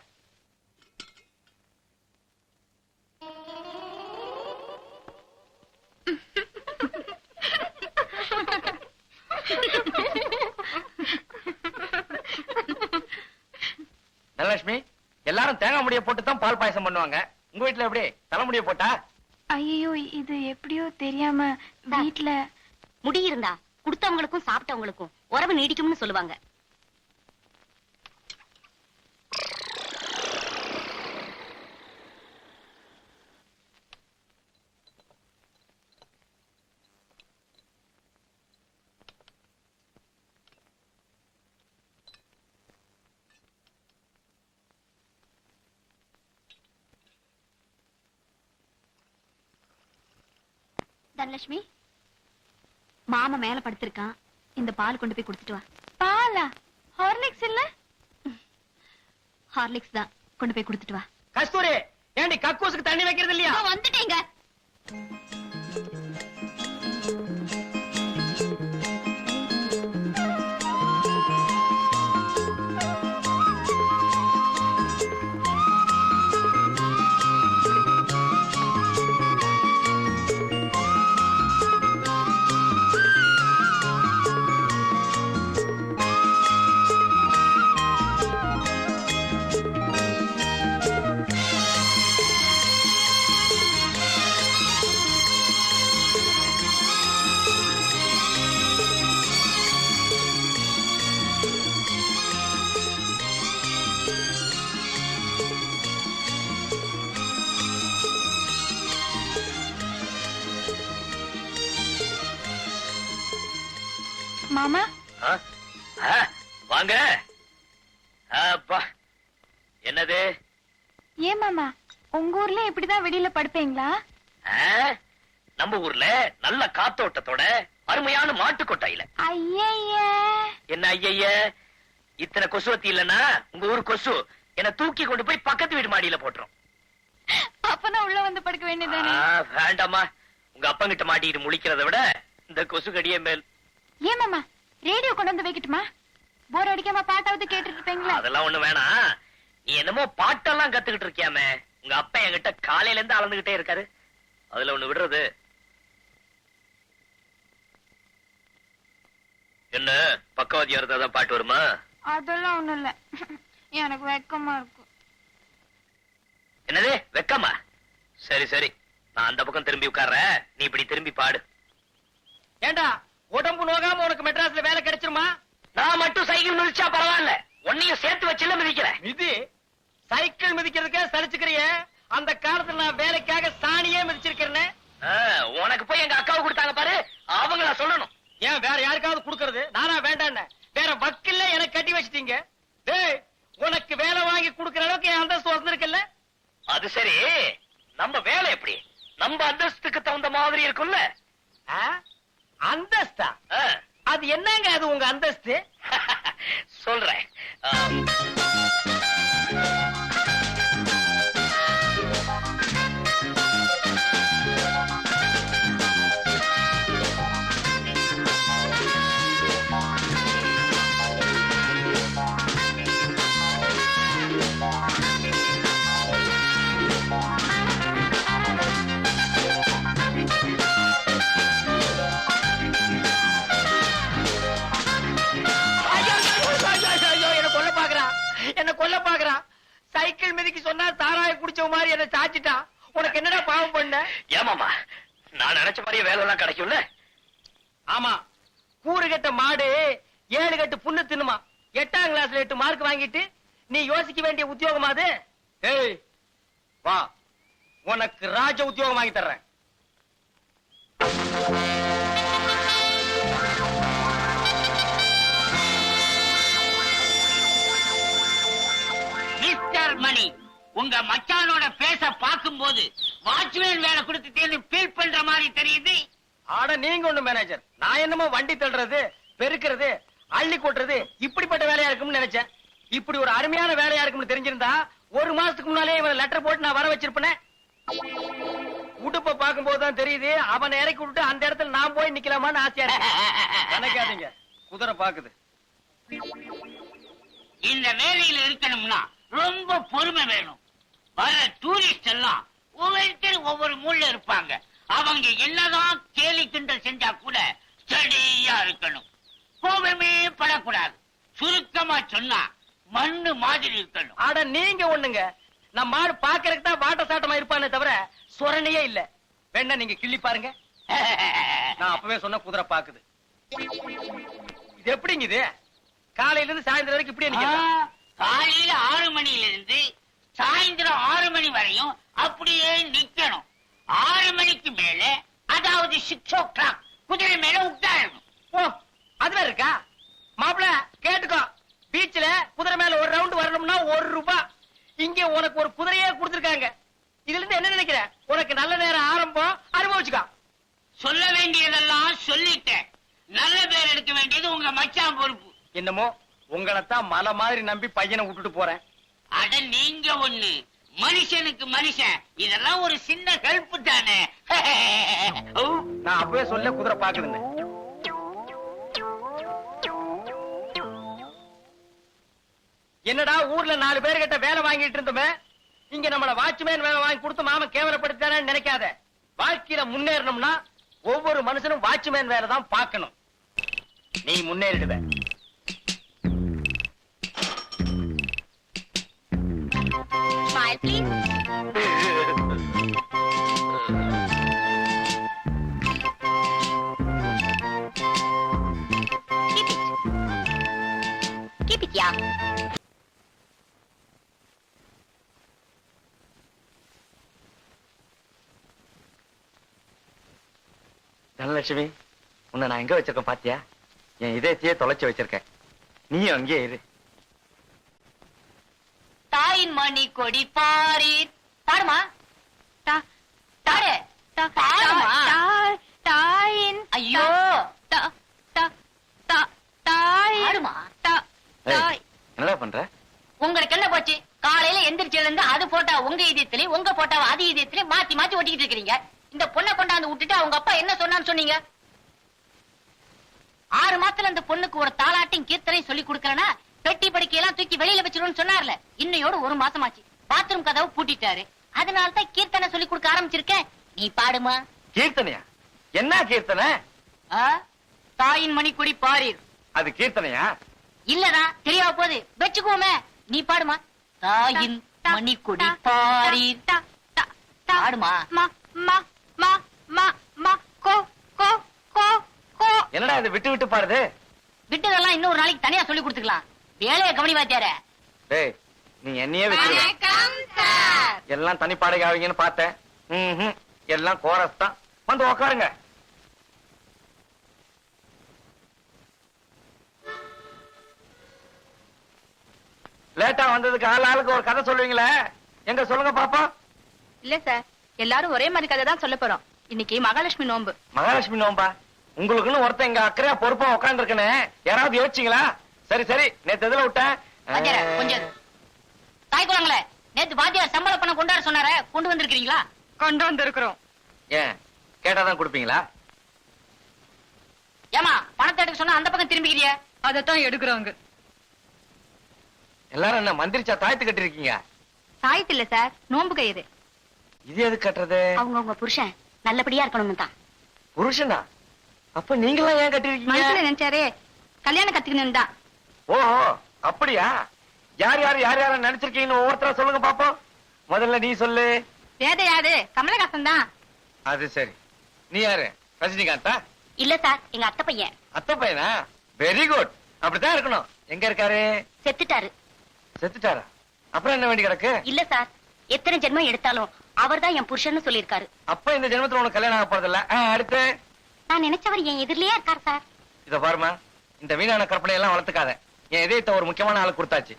தனலட்சுமி, எல்லாரும் தேங்காய் முடிய போட்டு தான் பால் பாயசம் பண்ணுவாங்க. உங்க வீட்டுல எப்படி தலைமுடிய போட்டா? ஐயோ, இது எப்படியோ தெரியாம வீட்ல முடி இருந்தா குடுத்தவங்களுக்கும் சாப்பிட்டவங்களுக்கும் உறவு நீடிக்கும்னு சொல்லுவாங்க. தனலட்சுமி, மாமா மேல படுத்திருக்கான், இந்த பால் கொண்டு போய் கொடுத்துட்டு வா. பாலா? ஹார்லிக்ஸ் இல்ல? ஹார்லிக்ஸ் தான், கொண்டு போய் கொடுத்துட்டு வா. கஸ்தூரி, ஏண்டி கக்கூசுக்கு தண்ணி வைக்கிறது இல்லையா? வந்துட்டேங்க. மாமா, வாங்க. அப்பா, என்னது? ஏன் மாமா, உங்க ஊர்ல இப்படிதான் வெளியில படுப்பீங்களா? நம்ம ஊர்ல நல்ல காத்தோட்டத்தோட அருமையான மாட்டு கொட்டாயில. ஐய, என்ன ஐய, இத்தனை கொசுவத்தி இல்லன்னா உங்க ஊர் கொசு என்ன தூக்கி கொண்டு போய் பக்கத்து வீடு மாடியில போட்டுரும். அப்பனா உள்ள வந்து படுக்க வேண்டியதானே? வேண்டாமா, உங்க அப்பங்கிட்ட மாட்டிட்டு முழிக்கிறத விட இந்த கொசு கடியே மேல். ஏன் மாமா, ரேடியோ கொண்டு வந்து வைக்கட்டுமா? போர் அடிக்காம பாட்டாவது கேட்டுட்டு இருப்பீங்களா? அதெல்லாம் ஒண்ணு வேணாம். நீ என்னமோ பாட்டெல்லாம் கத்துக்கிட்டு இருக்கியாமே, உங்க அப்பா என்கிட்ட காலையில இருந்து அளந்துகிட்டே இருக்காரு. அதுல ஒண்ணு விடுறது என்ன? பக்கவாதியா இருந்தாதான் பாட்டு வருமா? அதெல்லாம் ஒண்ணும் இல்ல, எனக்கு வெக்கமா இருக்கு. என்னது வெக்கமா? சரி சரி, நான் அந்த பக்கம் திரும்பி உட்கார்றேன், நீ இப்படி திரும்பி பாடு. ஏண்டா, உடம்பு நோகாம உனக்கு மெட்ராஸ்ல வேலை கிடைச்சிருமா? நான் மட்டும் சைக்கிள் மிதிச்சா பரவாயில்ல, உன்னையும் சேர்த்து வச்சுல மிதிக்கிறேன். மிதி? சைக்கிள் மிதிக்கிறதுக்கே சலிச்சுக்கிறிய? அந்த காலத்துல நான் வேலைக்காக சாணியே மிதிச்சிருக்கிறேன். உனக்கு போய் எங்க அக்காவை கொடுத்தாங்க பாரு, அவங்கள சொல்லணும். ஏன் வேற யாருக்காவது கொடுக்கறது? நானா வேண்டான்னு வேற வக்கில்ல எனக்கு கட்டி வச்சிட்டீங்க. டேய், உனக்கு வேலை வாங்கி கொடுக்கற அளவுக்கு என் அந்தஸ்து வந்திருக்குல்ல? அது சரி, நம்ம வேலை எப்படி நம்ம அந்தஸ்துக்கு தகுந்த மாதிரி இருக்கும்ல? அந்தஸ்தா? அது என்னங்க அது உங்க அந்தஸ்து? சொல்றேன். என்ன கொல்ல பாக்குறான். சைக்கிள் மிதிக்கு சொன்னா தாராய குடிச்ச மாதிரி என்ன சாச்சிட்டான். உனக்கு என்னடா பாவம் பண்ண? ஏமாமா, நான் நினைச்ச மாதிரியே வேலை எல்லாம் கிடைக்கும்ல? ஆமா, கூறு கட்ட மாடு 7 கட்டு புண்ணு தின்னுமா. 8ஆம் கிளாஸ்ல 8 மார்க் வாங்கிட்டு நீ யோசிக்க வேண்டிய உத்தியோகமா அது? ஏய் வா, உனக்கு ராஜ உத்தியோகம் வாங்கி தர்றேன். மிஸ்டர் மணி, உங்க மச்சானோட பேச பார்க்கும்போது வாட்ச்மேன் வேலை கொடுத்து ஃபீல் பண்ற மாதிரி தெரியுது. ஆட நீங்க ஒண்ணு மேனேஜர், நான் என்னமோ வண்டி தள்ளுறது, பெருக்கிறது, அள்ளி கொட்டுறது இப்படிப்பட்ட வேலையா இருக்கும்னு நினைச்சேன். இப்படி ஒரு அருமையான வேலையா இருக்கும்னு தெரிஞ்சிருந்தா ஒரு மாசத்துக்கு முன்னாலே இவன் லெட்டர் போட்டு நான் வர வச்சிருப்பேனே. உடுப்ப பார்க்கும் போதுதான் தெரியுது அவனை இறக்கி விட்டு அந்த இடத்துல நான் போய் நிக்கலாமான்னு ஆசையா இருக்கு. நினைக்காதீங்க, குதிரை பாக்குது. இந்த வேலையில இருக்கணும்னா ரொம்ப பொறுமை வேணும். வர டூரிஸ்ட் எல்லாம் ஒவ்வொருத்தர் ஒவ்வொரு மூல இருப்பாங்க. அவங்க என்னதான் கேலி கிண்டல் செஞ்சா கூட ஸ்டடியா இருக்கணும். கோபமே படக்கூடாது. சுருக்கமா சொன்னா மண்ணு மாதிரி இருக்கணும். ஆட நீங்க ஒண்ணுங்க, நம்ம மாடு பாக்குறதுக்கு தான் வாட்ட சாட்டமா இருப்பானே தவிர சொரணையே இல்ல. வேணா நீங்க கிள்ளி பாருங்க. நான் அப்பவே சொன்ன குதிரை பாக்குது. இது எப்படிங்க இது? காலையில இருந்து சாயந்தரம் வரைக்கும் இப்படியே நிக்கிறதா? காலையில 6 மணில இருந்து சாயந்தரம் 6 மணி வரையும் அப்படியே நிக்கணும். 6 மணிக்கு மேல, அதாவது 6 o'clock குதிரை மேல உட்காரணும். ஓ, அதுவே இருக்கா? மாப்பிள கேட்டுக்கோ, பீச்ல குதிரை மேல ஒரு ரவுண்ட் வரணும்னா 1 ரூபாய். இங்க உனக்கு ஒரு குதிரையே கொடுத்திருக்காங்க. இதுல இருந்து என்ன நினைக்கிற? உனக்கு நல்ல நேரம் ஆரம்பம், அனுபவிச்சுக்கோ. சொல்ல வேண்டியதெல்லாம் சொல்லிட்டேன். நல்ல பேர் எடுக்க வேண்டியது உங்க மச்சான் பொறுப்பு. என்னமோ உங்களைத்தான் மலை மாதிரி நம்பி பையனை விட்டுட்டு போறேன். அட நீங்க ஒண்ணு, மனுஷனுக்கு மனுஷன். இதெல்லாம் ஒரு சின்ன ஹெல்ப் தானே. நான் அப்பவே சொல்ல குதிரை பாக்குதுன்னு. என்னடா ஊர்ல 4 பேர்கிட்ட வேலை வாங்கிட்டு இருந்தோமே, இங்க நம்மள வாட்ச்மேன் வேலை வாங்கி கொடுத்து மாமன் கேவலப்படுத்தானு நினைக்காத. வாழ்க்கையில முன்னேறணும்னா ஒவ்வொரு மனுஷனும் வாட்ச்மேன் வேலை தான் பார்க்கணும். நீ முன்னேறிடுவ. Smile, please. Keep it, yeah. Dhanalakshmi, உன்னை நான் எங்க வச்சிருக்கேன் பாத்தியா? என் இதயத்தையே தொலைச்சு வச்சிருக்கேன். நீயும் அங்கேயே இரு. தாயின் மணி கொடி பாரீர். பாடுமா? தாடு. பாடுமா? தாயின் ஐயோ. பாடுமா? ஏய், என்னடா பண்ற? உங்களுக்கு என்ன போச்சு? காலையில எந்திரிச்சதுல இருந்து அது போட்டா உங்க இதயத்திலே, உங்க போட்டா அது இதயத்திலே மாத்தி மாத்தி ஒட்டிக்கிட்டு இருக்கீங்க. இந்த பொண்ணை கொண்டாந்து விட்டுட்டு அவங்க அப்பா என்ன சொன்னான்னு சொன்னீங்க? 6 மாசத்துல அந்த பொண்ணுக்கு ஒரு தாலாட்டையும் கீர்த்தனையும் சொல்லி கொடுக்கறனா பெட்டி படுக்கையெல்லாம் தூக்கி வெளியில வச்சிருன்னு சொன்னார்ல. இன்னையோட 1 மாசமாச்சு. பாத்ரூம் கதவு பூட்டிட்டாரு. அதனாலதான் கீர்த்தனை சொல்லி கொடுக்க ஆரம்பிச்சிருக்கேன். நீ பாடுமா? கீர்த்தனையா? என்ன கீர்த்தனை? தாயின் மணிக்கொடி பாரீர். அது கீர்த்தனையா? இல்லடா, தெரியாம போகுது. வச்சுக்கோமே. நீ பாடுமா? தாயின் மணிக்கொடி பாரீர். பாடுமா? என்னடா இது விட்டு விட்டு பாடுது? விட்டதெல்லாம் இன்னொரு நாளைக்கு தனியா சொல்லி கொடுத்துக்கலாம். வேலையை கவனி வாத்தியார. டேய், நீ என்னையே விட்டு எல்லாம் தனி பாடகை ஆவீங்கன்னு பார்த்தேன். எல்லாம் கோரஸ் தான். வந்து உக்காருங்க. லேட்டா வந்ததுக்கு ஆளுக்கு ஒரு கதை சொல்லுவீங்களே, எங்க சொல்லுங்க பாப்பா. இல்ல சார், எல்லாரும் ஒரே மாதிரி கதை தான் சொல்ல போறோம். இன்னைக்கு மகாலட்சுமி நோன்பு. மகாலட்சுமி நோம்பா? உங்களுக்குன்னு ஒருத்தன் இங்க அக்கறையா பொறுப்பா உட்கார்ந்து இருக்கனே, யாராவது யோசிச்சீங்களா? சரி சரி, நேத்து எதுல விட்டேன்? கொஞ்சம் தாய் குளங்களே, நேத்து வாத்தியார் சம்பள பணம் கொண்டாட சொன்னார, கொண்டு வந்திருக்கீங்களா? கொண்டு வந்திருக்கிறோம். ஏன் கேட்டாதான் கொடுப்பீங்களா? ஏமா பணத்தை எடுக்க சொன்னா அந்த பக்கம் திரும்பிக்கிறிய? அதத்தான் எடுக்கிறோங்க. எல்லாரும் என்ன மந்திரிச்சா தாய்த்து கட்டி இருக்கீங்க? சாய்த்து இல்ல சார், நோன்பு கயிறு. இது எது கட்டுறது? அவங்க உங்க புருஷன் நல்லபடியா இருக்கணும்னு தான். புருஷனா? அப்ப நீங்களாம் ஏன் கட்டி மனசுல இருக்கீங்க? நினைச்சாரே கல்யாணம் கத்துக்கணும் தான். ஓஹோ, அப்படியா? யார் யார் யார் யார நினைச்சிருக்கீங்கன்னு ஒவ்வொருத்தரா சொல்லுங்க பாப்போம். முதல்ல நீ சொல்லு. வேத யாரு? கமலஹாசன் தான். அது சரி. நீ யாரு? ரஜினிகாந்தா? இல்ல சார், எங்க அத்தை பையன். அத்தை பையனா? Very good. அப்படித்தான் இருக்கணும். எங்க இருக்காரு? செத்துட்டாரு. செத்துட்டாரா? அப்புறம் என்ன வேண்டி கிடக்கு? இல்ல சார், எத்தனை ஜென்மம் எடுத்தாலும் அவர்தான் என் புருஷன்னு சொல்லிருக்காரு. அப்ப இந்த ஜென்மத்துல உனக்கு கல்யாணம் ஆக போறதில்ல. அடுத்து நான் நினைச்சவர் என் எதிரிலேயே இருக்காரு சார். இத பாருமா, இந்த வீணான கற்பனை எல்லாம் வளர்த்துக்காத. என் இதயத்தை ஒரு முக்கியமான ஆளு கொடுத்தாச்சு.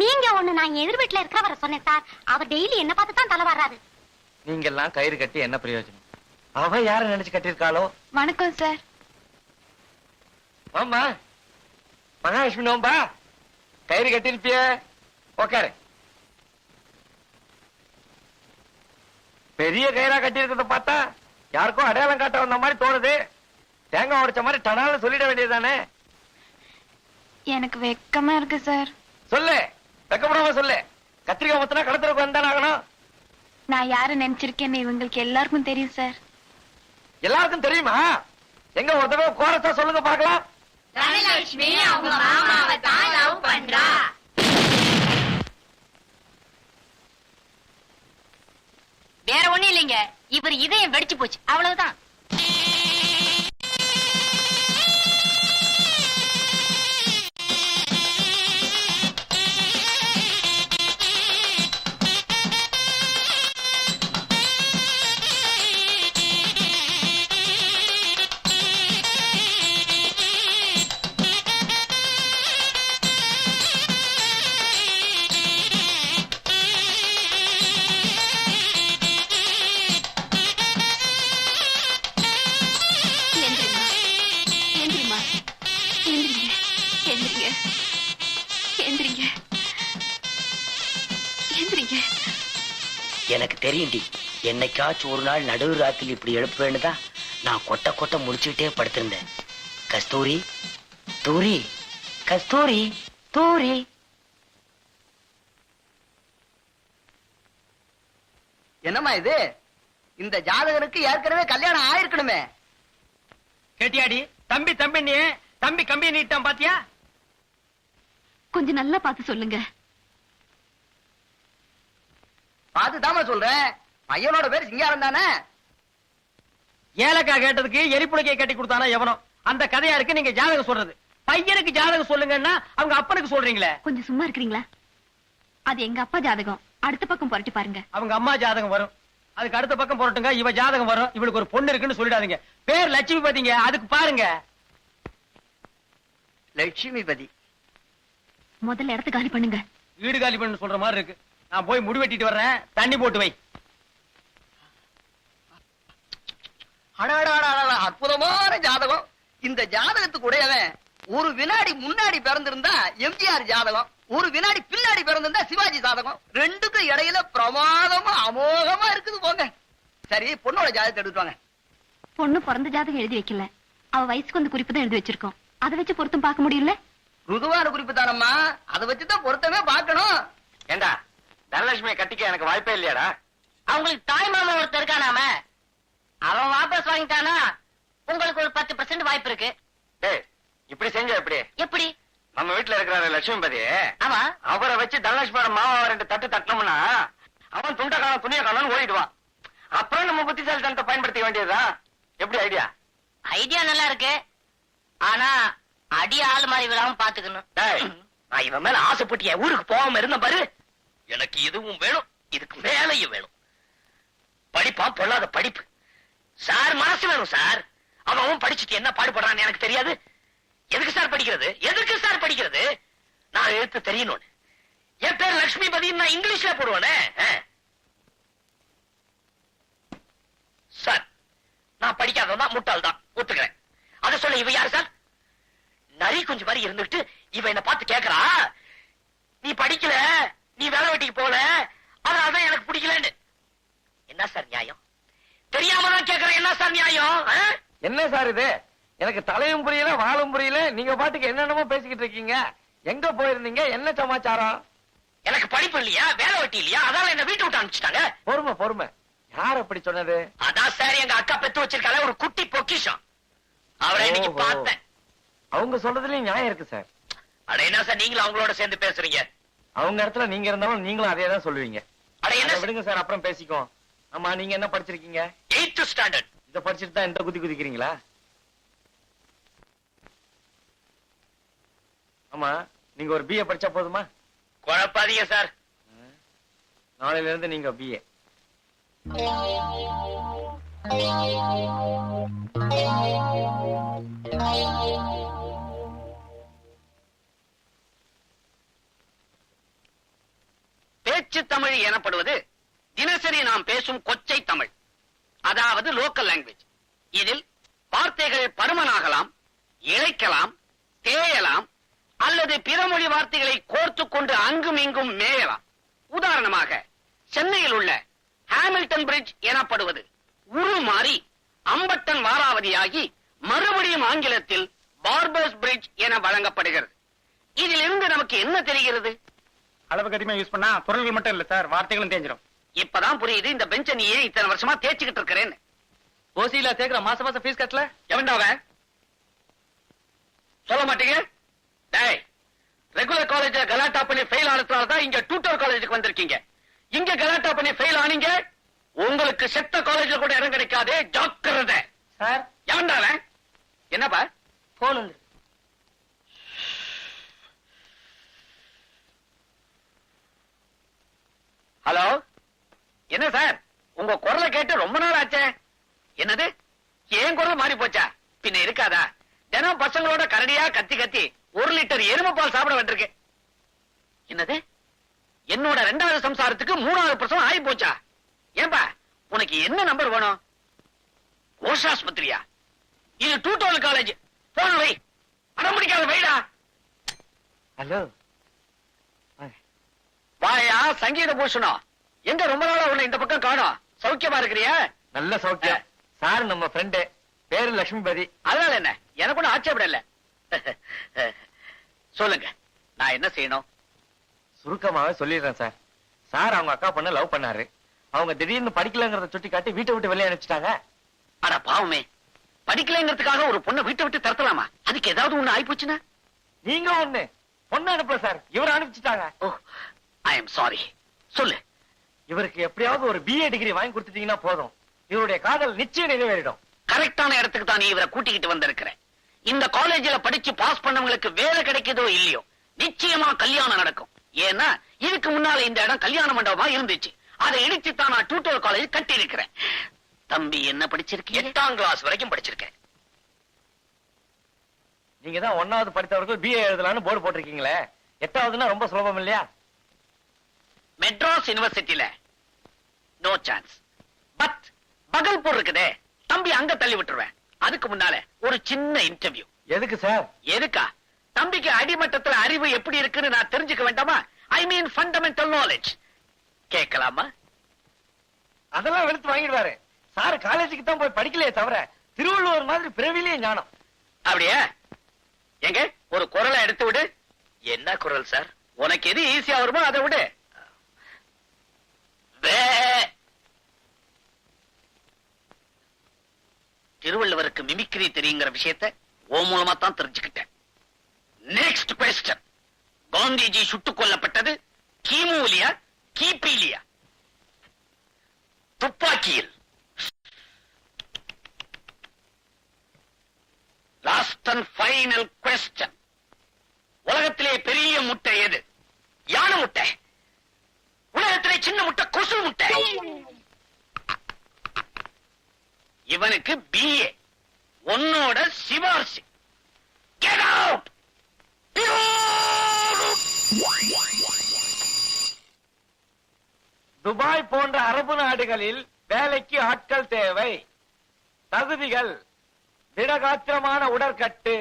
நீங்க ஒண்ணு, நான் எதிர் வீட்டுல இருக்கிறவரை சொன்னேன் சார். அவர் டெய்லி என்ன பார்த்து தான் தலை வர்றாரு. நீங்க எல்லாம் கயிறு கட்டி என்ன பிரயோஜனம்? அவ யார நினைச்சு கட்டிருக்காளோ? வணக்கம் சார். ஆமா, மகாலட்சுமி நோம்பா? கயிறு கட்டிருப்பிய உக்காரு. பெரிய கயிறா கட்டி இருக்கிறத பார்த்தா யாருக்கும் அடையாளம் காட்ட வந்த மாதிரி தோணுது. தேங்காய் உடைச்ச மாதிரி டனால சொல்லிட வேண்டியதுதானே. எனக்கு வெக்கமா இருக்கு சார். சொல்லு, வெக்கப்படாம சொல்லு. கத்திரிக்காய் மொத்தனா கடத்துறதுக்கு வந்தானே ஆகணும். நான் யாரு நினைச்சிருக்கேன்னு இவங்களுக்கு எல்லாருக்கும் தெரியும் சார். எல்லாருக்கும் தெரியுமா? எங்க ஒரு தடவை கோரஸா சொல்லுங்க பாக்கலாம். தனலட்சுமி அவங்க மாமாவை தான் லவ் பண்றா. வேற ஒண்ணும் இல்லைங்க, இவர் இதயம் வெடிச்சு போச்சு, அவ்வளவுதான். எனக்கு தெரியும்டி, என்னைக்காச்சும் ஒரு நாள் நடுவு ராத்திரி இப்படி எழுப்புவேன்னுதான் நான் கொட்ட கொட்ட முடிச்சுக்கிட்டே படுத்திருந்தேன். கஸ்தூரி, தூரி, கஸ்தூரி, தூரி. என்னம்மா இது? இந்த ஜாதகருக்கு ஏற்கனவே கல்யாணம் ஆயிருக்கணுமே. கேட்டியாடி? தம்பி தம்பி நீ தம்பி கம்பி நீட்டான் பாத்தியா? கொஞ்சம் நல்லா பார்த்து சொல்லுங்க. பாத்துதாமா சொல்றேன். பையனோட பேர் சிங்காரம் தானே. ஏலக்காய் கேட்டதுக்கு எரிப்புலக்கையை கட்டி கொடுத்தானா எவனோ? அந்த கதையா இருக்கு நீங்க ஜாதகம் சொல்றது. பையனுக்கு ஜாதகம் சொல்லுங்கன்னா அவங்க அப்பனுக்கு சொல்றீங்களே. கொஞ்சம் சும்மா இருக்கிறீங்களா? அது எங்க அப்பா ஜாதகம். அடுத்த பக்கம் புரட்டி பாருங்க. அவங்க அம்மா ஜாதகம் வரும், அதுக்கு அடுத்த பக்கம் புரட்டுங்க. இவ ஜாதகம் வரும், இவளுக்கு ஒரு பொண்ணு இருக்குன்னு சொல்லிடாதீங்க. பேர் லட்சுமி பதிங்க, அதுக்கு பாருங்க. லட்சுமிபதி. முதல்ல இடத்த காலி பண்ணுங்க. வீடு காலி பண்ணு சொல்ற மாதிரி இருக்கு. நான் போய் முடி வெட்டிட்டு வர்றேன், தண்ணி போட்டு வை. அற்புதமான ஜாதகம். இந்த ஜாதகத்துக்கு உடையவன் ஒரு வினாடி முன்னாடி பிறந்திருந்தா எம்ஜிஆர் ஜாதகம், ஒரு வினாடி பின்னாடி பிறந்திருந்தா சிவாஜி ஜாதகம். ரெண்டுக்கும் இடையில பிரமாதமா அமோகமா இருக்குது. போங்க. சரி, பொண்ணோட ஜாதகத்தை எடுத்துவாங்க. பொண்ணு பிறந்த ஜாதகம் எழுதி வைக்கல, அவ வயசுக்கு வந்து குறிப்பு தான் எழுதி வச்சிருக்கோம். அதை வச்சு பொருத்தம் பார்க்க முடியல. ருதுவான குறிப்பு தானம்மா, அதை வச்சுதான் பொருத்தமே பார்க்கணும். ஏண்டா தனலட்சுமியை கட்டிக்க எனக்கு வாய்ப்பே இல்லையாடா? அவங்களுக்கு தாய் மாமா ஒருத்தர் இருக்கானாம, அவன் வாபஸ் வாங்கிட்டானா உங்களுக்கு ஒரு 10% வாய்ப்பு இருக்கு. டேய், இப்படி செஞ்ச எப்படி? எப்படி? நம்ம வீட்டுல இருக்கிற லட்சுமிபதி, ஆமா, அவரை வச்சு தனலட்சுமியோட மாமாவை 2 தட்டு தட்டினோம்னா அவன் துண்ட காலம் துணிய காலம் ஓடிடுவான். அப்புறம் நம்ம புத்திசாலித்தனத்தை பயன்படுத்த வேண்டியதுதான். எப்படி ஐடியா? ஐடியா நல்லா இருக்கு. ஆனா அடி ஆள் மாதிரி விழாம பாத்துக்கணும். நான் இவன் மேல ஆசைப்பட்டு என் ஊருக்கு போகாம இருந்த பாரு. எனக்கு இதுவும் வேணும், இதுக்கு மேலையும் வேணும். படிப்பா பொல்லாத படிப்பு. சார் மனசு வேணும் சார். அவன் படிச்சுட்டு என்ன பாடுபடுறான்னு எனக்கு தெரியாது. எதுக்கு சார் படிக்கிறது? எதுக்கு சார் படிக்கிறது? நான் எழுத்து தெரியணும்னு. என் பேர் லட்சுமிபதி, நான் இங்கிலீஷ்ல போடுவானே. சார், நான் படிக்காததான் முட்டாள் தான் ஒத்துக்கிறேன். அதை சொல்ல இவ யாரு சார்? நரி கொஞ்சம் மாதிரி இருந்துட்டு இவ என்ன பார்த்து கேக்குறா, நீ படிக்கல, நீ வேலை வெட்டிக்கு போல, அதனாலதான் எனக்கு பிடிக்கலன்னு. என்ன சார் நியாயம்? தெரியாம தான் கேக்குறேன். என்ன சார் நியாயம்? என்ன சார் இது? எனக்கு தலையும் புரியல, வாழும் புரியல. நீங்க பாட்டுக்கு என்னென்னமோ பேசிக்கிட்டு இருக்கீங்க. எங்க போயிருந்தீங்க? என்ன சமாச்சாரம்? எனக்கு படிப்பு இல்லையா, வேலை வெட்டி இல்லையா, அதனால என்ன வீட்டு விட்டு அனுப்பிச்சிட்டாங்க. பொறுமை பொறுமை. யார் அப்படி சொன்னது? அதான் சார் எங்க அக்கா பெத்து வச்சிருக்கால ஒரு குட்டி பொக்கிஷம். அவரை இன்னைக்கு பார்த்தேன். அவங்க சொல்றதுலயும் நியாயம் இருக்கு சார். அட என்ன சார் நீங்களும் அவங்களோட சேர்ந்து பேசுறீங்க? அவங்க இடத்துல நீங்க இருந்தாலும் நீங்களும் அதே தான் சொல்லுவீங்க. அட என்ன விடுங்க சார், அப்புறம் பேசிக்கோ. ஆமா, நீங்க என்ன படிச்சிருக்கீங்க? 8th standard. இத படிச்சுட்டு தான் இந்த குதி குதிக்கிறீங்களா? ஆமா, நீங்க ஒரு பிஏ படிச்சா போதுமா? குழப்பாதீங்க சார். நாளையில இருந்து நீங்க பிஏ. பேச்சு தமிழ் எனப்படுவது தினசரி நாம் பேசும் கொச்சை தமிழ், அதாவது லோக்கல் லாங்குவேஜ். இதில் வார்த்தைகள் பருமனாகலாம், இழைக்கலாம், தேயலாம் அல்லது பிற மொழி வார்த்தைகளை கொண்டு அங்கும் இங்கும் மேயலாம். உதாரணமாக சென்னையில் உள்ள ஹாமில்டன் பிரிட்ஜ் எனப்படுவது உருமாறி அம்பட்டன் வாராவதியாகி மறுபடியும் ஆங்கிலத்தில் பார்பர்ஸ் பிரிட்ஜ் என வழங்கப்படுகிறது. இதிலிருந்து நமக்கு என்ன தெரிகிறது? அளவுக்கு அதிகமா யூஸ் பண்ணா பொருள்கள் மட்டும் இல்ல சார், வார்த்தைகளும் தேஞ்சிரும். இப்பதான் புரியுது இந்த பெஞ்ச நீ ஏன் இத்தனை வருஷமா தேய்ச்சிக்கிட்டு இருக்கிறேன்னு. ஓசியில சேர்க்கிற மாசம் ஃபீஸ் கட்டல எவன்டாவ சொல்ல மாட்டீங்க? டேய், ரெகுலர் காலேஜ் கலாட்டா பண்ணி ஃபெயில் ஆனதுனாலதான் இங்க டியூட்டர் காலேஜுக்கு வந்திருக்கீங்க. இங்க கலாட்டா பண்ணி ஃபெயில் ஆனீங்க, உங்களுக்கு செத்த காலேஜ்ல கூட இடம் கிடைக்காதே, ஜாக்கிரதை. சார். எவன்டாவ? என்னப்பா போன் வந்து ஹலோ, என்ன சார் உங்க குரலை கேட்டு ரொம்ப நாள் ஆச்சே. என்னது, ஏன் குரல் மாறி போச்சா? பின்ன இருக்காதா? தினம் பசங்களோட கரடியா கத்தி கத்தி 1 லிட்டர் எருமை பால் சாப்பிட வேண்டியிருக்கு. என்னது, என்னோட 2வது சம்சாரத்துக்கு 3வது பிரசவம் ஆகி போச்சா? ஏன்பா உனக்கு என்ன நம்பர் வேணும்? கோஷாஸ்பத்திரியா? இது டூட்டோல் காலேஜ். போன வை, அடம்பிடிக்காத வைடா. ஹலோ. வாயா சங்கீத பூஷணம், எங்க ரொம்ப நாளா உன்னை இந்த பக்கம் காணோம். சௌக்கியமா இருக்கிறியா? நல்ல சௌக்கியம் சார். நம்ம ஃப்ரெண்டு பேரு லட்சுமிபதி. அதனால என்ன, எனக்கு ஒன்னும் ஆட்சேபம் இல்ல. சொல்லுங்க, நான் என்ன செய்யணும்? சுருக்கமாவே சொல்லிடுறேன் சார். சார் அவங்க அக்கா பொண்ண லவ் பண்ணாரு. அவங்க திடீர்னு படிக்கலங்கறத சுட்டி காட்டி வீட்டை விட்டு வெளியே அனுப்பிச்சிட்டாங்க. அட பாவமே, படிக்கலைங்கிறதுக்காக ஒரு பொண்ணை வீட்டை விட்டு தரத்தலாமா? அதுக்கு ஏதாவது ஒண்ணு ஆயிப்போச்சுன்னா? நீங்க ஒண்ணு பொண்ணு அனுப்பல சார், இவரை அனுப்பிச்சிட்டாங்க. ஓ, ஐ எம் சாரி. சொல்லு. இவருக்கு எப்படியாவது ஒரு BA டிகிரி வாங்கி கொடுத்துட்டீங்கன்னா போதும், இவருடைய காதல் நிச்சயம் நிறைவேறிடும். கரெக்டான இடத்துக்கு தான் நீ இவரை கூட்டிக்கிட்டு வந்திருக்கிறேன். இந்த காலேஜ்ல படிச்சு பாஸ் பண்ணவங்களுக்கு வேலை கிடைக்குதோ இல்லையோ, நிச்சயமா கல்யாணம் நடக்கும். ஏன்னா இதுக்கு முன்னால இந்த இடம் கல்யாண மண்டபமா இருந்துச்சு. அதை இடிச்சு தான் நான் டியூட்டர் காலேஜ் கட்டி இருக்கிறேன். தம்பி என்ன படிச்சிருக்கீங்க? 8ஆம் கிளாஸ் வரைக்கும் படிச்சிருக்கேன். நீங்க தான் 1வது படித்தவர்கள் BA எழுதலாம்னு போர்டு போட்டிருக்கீங்களே, 8வதுன்னா ரொம்ப சுலபம் இல்லையா? மெட்ராஸ் யூனிவர்சிட்டியில நோ சான்ஸ். பட் பகல்பூர் இருக்குதே, தம்பி அங்க தள்ளி விட்டுருவேன். அதுக்கு முன்னால ஒரு சின்ன இன்டர்வியூ. எதுக்கு சார்? எதுக்கா? தம்பிக்கு அடிமட்டத்துல அறிவு எப்படி இருக்குன்னு நான் தெரிஞ்சுக்க வேண்டாமா? ஐ மீன் ஃபண்டமெண்டல் நாலேஜ். கேட்கலாமா? அதெல்லாம் வெளுத்து வாங்கிடுவாரு. சார் காலேஜுக்கு தான் போய் படிக்கலையே தவிர திருவள்ளுவர் மாதிரி பிறவிலேயே ஞானம். அப்படியே? எங்க ஒரு குரலை எடுத்து விடு. என்ன குரல் சார்? உனக்கு எது ஈஸியா வருமோ அதை விடு. திருவள்ளுவருக்கு மிமிக்ரி தெரியுங்கிற விஷயத்தை ஓ மூலமா தான் தெரிஞ்சுக்கிட்டேன். Next question. காந்திஜி சுட்டுக் கொல்லப்பட்டது கிமுலியா கிபிலியா? துப்பாக்கியில். Last and final question. உலகத்திலே பெரிய முட்டை எது? யானை முட்டை. உலகத்திலே சின்ன முட்டை கொசு முட்டை. இவனுக்கு BA, உன்னோட சிபார்சி. Get out! துபாய் போன்ற அரபு நாடுகளில் வேலைக்கு ஆட்கள் தேவை. தகுதிகள்: திடகாத்திரமான உடற்கட்டு,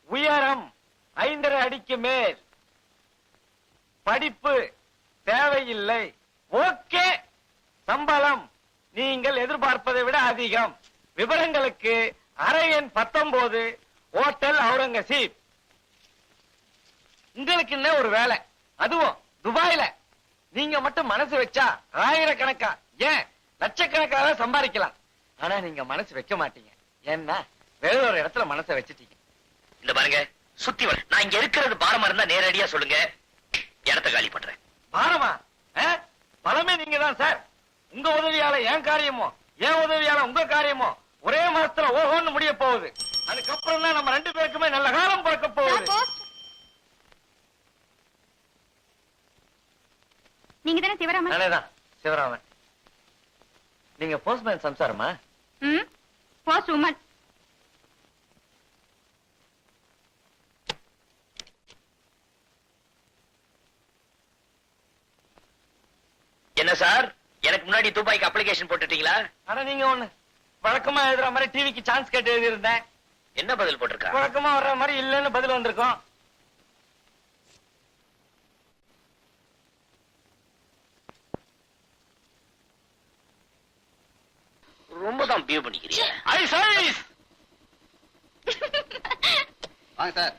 உயரம் 5.5 அடிக்கு மேல், படிப்பு தேவையில்லை. ஓகே. சம்பளம் நீங்கள் எதிர்பார்ப்பதை விட அதிகம். விவரங்களுக்கு அறை எண் 19, ஹோட்டல் அவுரங்கசீப். உங்களுக்கு என்ன ஒரு வேலை, அதுவும் துபாயில. நீங்க மட்டும் மனசு வச்சா ஆயிரக்கணக்கா, ஏன் லட்சக்கணக்காக சம்பாதிக்கலாம். ஆனா நீங்க மனசு வைக்க மாட்டீங்க. ஏன்னா வேற ஒரு இடத்துல மனசை வச்சுட்டீங்க. இந்த பாருங்க, சுத்தி வர நான் இங்க இருக்கிறது பாரமா இருந்தா நேரடியா சொல்லுங்க, இடத்த காலி பண்றேன். பாரமா? பலமே நீங்க தான் சார். உங்க உதவியால என் காரியமோ, என் உதவியால உங்க காரியமோ ஒரே மாசத்துல ஓஹோன்னு முடிய போகுது. அதுக்கப்புறம் தான் நம்ம 2 பேருக்குமே நல்ல காலம் பிறக்க போகுது. நீங்க தானே சிவராமன்? நானேதான் சிவராமன். நீங்க போஸ்ட்மேன் சம்சாரமா? Post woman. என்ன சார், எனக்கு முன்னாடி துபாய்க்கு அப்ளிகேஷன் போட்டுட்டீங்களா? ஆனா நீங்க ஒண்ணு வழக்கமா எழுதுற மாதிரி டிவிக்கு சான்ஸ் கேட்டு எழுதி இருந்தேன். என்ன பதில் போட்டிருக்கா? வழக்கமா வர்ற மாதிரி இல்லன்னு பதில் வந்திருக்கோம். ரொம்ப தான் பியூ பண்ணிக்கிறீங்க. ஐஸ் ஐஸ் வாங்க சார்.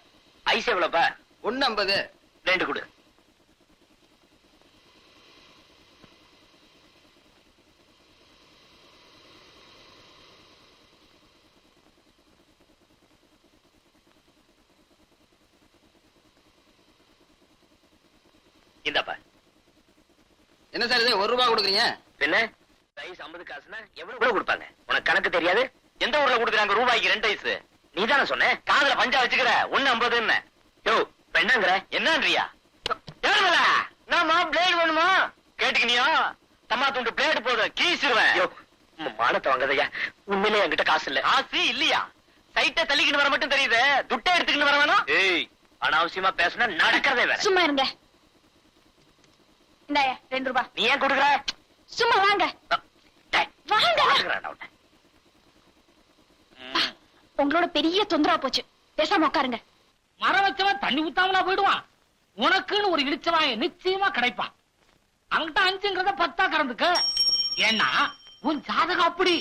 ஐஸ் எவ்வளவுப்பா? 1.50. 2 கொடு. இந்தாப்பா. என்ன சார் இது 1 ரூபாய் கொடுக்குறீங்க? என்ன ஐஸ் 50 காசுனா எவ்வளவு கொடுப்பாங்க? உனக்கு கணக்கு தெரியாது? எந்த ஊர்ல கொடுக்குறாங்க ரூபாய்க்கு 2 ஐஸ்? நீ தானே சொன்ன காதுல பஞ்சா வச்சுக்கிற 1.50. யோ என்னங்கிற என்னன்றியா? நாம பிளேடு வேணுமா கேட்டுக்கினியா? தம்மா துண்டு பிளேடு போதும் கீசிடுவேன். மானத்தை வாங்கதையா, உண்மையிலே என்கிட்ட காசு இல்ல. காசு இல்லையா? சைட்டை தள்ளிக்கிட்டு வர மட்டும் தெரியுது, துட்டை எடுத்துக்கிட்டு வர வேணாம். ஏய் அனாவசியமா பேசுனா நடக்கிறதே வேற. சும்மா இருங்க. இந்தாயா 2 ரூபாய். நீ ஏன் கொடுக்குற? சும்மா வாங்க. வாங்க. உங்களோட பெரிய தொந்தரா போச்சு. பேசாம உட்காருங்க. மரம் வச்சவன் தண்ணி ஊத்தாமலா போயிடுவான். உனக்குன்னு ஒரு இடிச்சவாய நிச்சயமா கிடைப்பான். அவன்கிட்ட 5ங்கிறத 10 கறந்துக்க. ஏன்னா உன் ஜாதகம் அப்படி.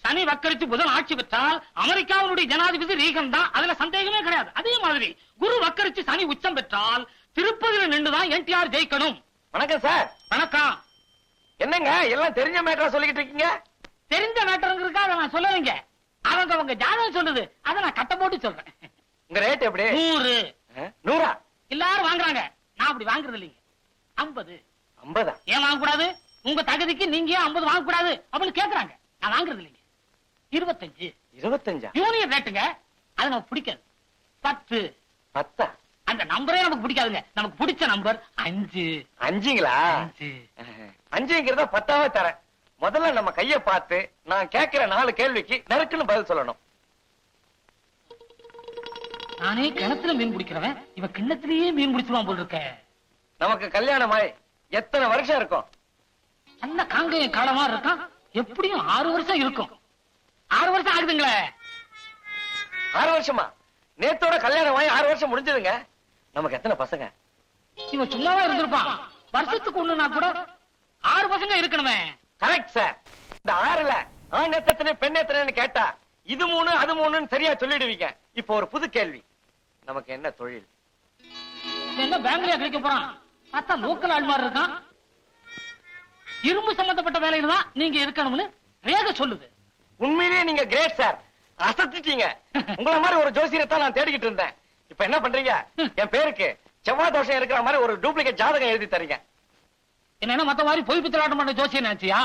சனி வக்கரித்து புதன் ஆட்சி பெற்றால் அமெரிக்காவுடைய ஜனாதிபதி ரீகன் தான், அதுல சந்தேகமே கிடையாது. அதே மாதிரி குரு வக்கரிச்சு சனி உச்சம் பெற்றால் திருப்பதியில நின்றுதான் என்டிஆர் ஜெயிக்கணும். வணக்கம் சார். வணக்கம். என்னங்க எல்லாம் தெரிஞ்ச மேட்டரா சொல்லிக்கிட்டு இருக்கீங்க? தெரிஞ்ச மேட்டருங்க அதை நான் சொல்லலைங்க. அவங்க ஜாதகம் சொல்லுது, அதை நான் கட்ட போட்டு சொல்றேன். உங்க ரேட் எப்படி? 100. 100? எல்லாரும் வாங்குறாங்க, நான் அப்படி வாங்குறது இல்லைங்க. 50. 50? ஏன் வாங்க கூடாது? உங்க தகுதிக்கு நீங்க 50 வாங்க கூடாது அப்படின்னு கேக்குறாங்க. நான் வாங்குறது இல்லைங்க. 25. 25? யூனியன் ரேட்டுங்க, அது நமக்கு பிடிக்காது. 10. 10? அந்த நம்பரே நமக்கு பிடிக்காதுங்க. நமக்கு பிடிச்ச நம்பர் 5. 5ங்களா? 5. 5ங்கிறத 10ஆவே தரேன். முதல்ல நம்ம கைய பார்த்து நான் கேட்கிற 4 கேள்விக்கு நறுக்குன்னு பதில் சொல்லணும். நானே கிணத்துல மீன் பிடிக்கிறவன், இவன் கிண்ணத்திலேயே மீன் பிடிச்சிருவான் போல் இருக்க. நமக்கு கல்யாணமாய் எத்தனை வருஷம் இருக்கும்? நல்ல காங்கைய காலமா இருக்கான். எப்படியும் 6 வருஷம் இருக்கும். 6 வருஷம் ஆகுதுங்களே. 6 வருஷமா? நேத்தோட கல்யாணமாய் 6 வருஷம் முடிஞ்சதுங்க. நமக்கு எத்தனை பசங்க? இவன் சும்மாவா இருந்திருப்பான். வருஷத்துக்கு ஒண்ணுனா கூட 6 பசங்க இருக்கணுமே. Correct sir. இந்த 6ல ஆண் எத்தனை பெண் எத்தனைன்னு கேட்டா இது 3 அது 3ன்னு சரியா சொல்லிடுவீங்க. இப்போ ஒரு புது கேள்வி, நமக்கு என்ன தொழில்? என்ன பேங்க்லயா கிடைக்க போறான்? பார்த்தா லோக்கல் ஆள் மாதிரி இருக்கான். இரும்பு சம்பந்தப்பட்ட வேலையில தான் நீங்க இருக்கணும்னு ரேக சொல்லுது. உண்மையிலேயே நீங்க கிரேட் சார், அசத்திட்டீங்க. உங்களை மாதிரி ஒரு ஜோசியத்தை நான் தேடிக்கிட்டு இருந்தேன். இப்ப என்ன பண்றீங்க? என் பேருக்கு செவ்வாய் தோஷம் இருக்கிற மாதிரி ஒரு டூப்ளிகேட் ஜாதகம் எழுதி தரீங்க. என்ன மத்த மாதிரி பொய் பித்தலாட்டம் பண்ண ஜோசியம் நினைச்சியா?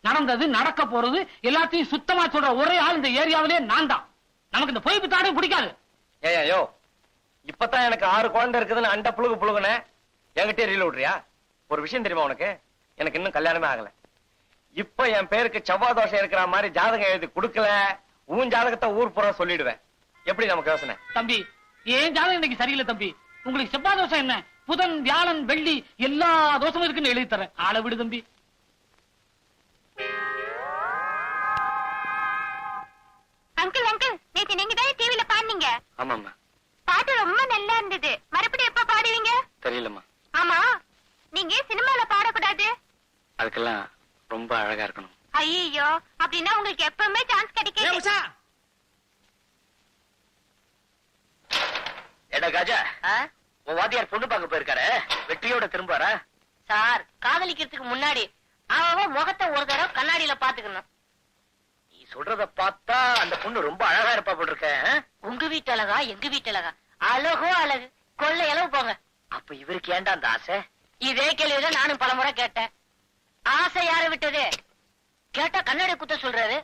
நடந்தது நடக்க போறது எல்லாத்தையும் சுத்தமா சொல்ற ஒரே ஆள் இந்த ஏரியாவிலே நான் தான். நமக்கு இந்த பொய் பித்தாடும் பிடிக்காது. ஏயோ இப்பதான் எனக்கு 6 குழந்தை இருக்குதுன்னு அண்ட புழுகுன என்கிட்ட ரீல் விடுறியா? ஒரு விஷயம் தெரியுமா உனக்கு? எனக்கு இன்னும் கல்யாணமே ஆகல. இப்ப என் பேருக்கு செவ்வாய் தோஷம் இருக்கிற மாதிரி ஜாதகம் எழுதி கொடுக்கல, உன் ஜாதகத்தை ஊர் பூரா சொல்லிடுவேன். எப்படி நமக்கு யோசனை? தம்பி ஏன் ஜாதகம் இன்னைக்கு சரியில்லை தம்பி. உங்களுக்கு செவ்வாய் தோஷம் என்ன, புதன் வியாழன் வெள்ளி எல்லா தோஷமும் இருக்குன்னு எழுதி தரேன். ஆளை விடு தம்பி. அங்கிள் அங்கிள், நேத்து நீங்க தான் டிவில பாடுனீங்க. ஆமாம்மா. பாட்டு ரொம்ப நல்லா இருந்தது. மறுபடியும் எப்ப பாடுவீங்க? தெரியலம்மா. ஆமா, நீங்க சினிமால பாடக்கூடாது. அதுக்கெல்லாம் ரொம்ப அழகா இருக்கணும். ஐயோ, அப்படின்னா உங்களுக்கு எப்பவுமே சான்ஸ் கிடைக்கும். ஏடா காஜா, உன் வாத்தியார் பொண்ணு பார்க்க போயிருக்காரு, வெற்றியோட திரும்பாரா? சார், காதலிக்கிறதுக்கு முன்னாடி அவன் முகத்தை ஒரு தடவை கண்ணாடியில பாத்துக்கணும். நீ சொல்றத பார்த்தா அந்த பொண்ணு ரொம்ப அழகா இருப்பா போல் இருக்க. உங்க வீட்டு அழகா எங்க வீட்டு அழகா? அழகோ அழகு, கொள்ளை அளவு போங்க. அப்ப இவருக்கு ஏண்டா அந்த ஆசை? இதே கேள்விதான் நானும் பலமுறை கேட்டேன். ஆசை யார விட்டது? கேட்டா கண்ணாடி குத்த சொல்றாரு.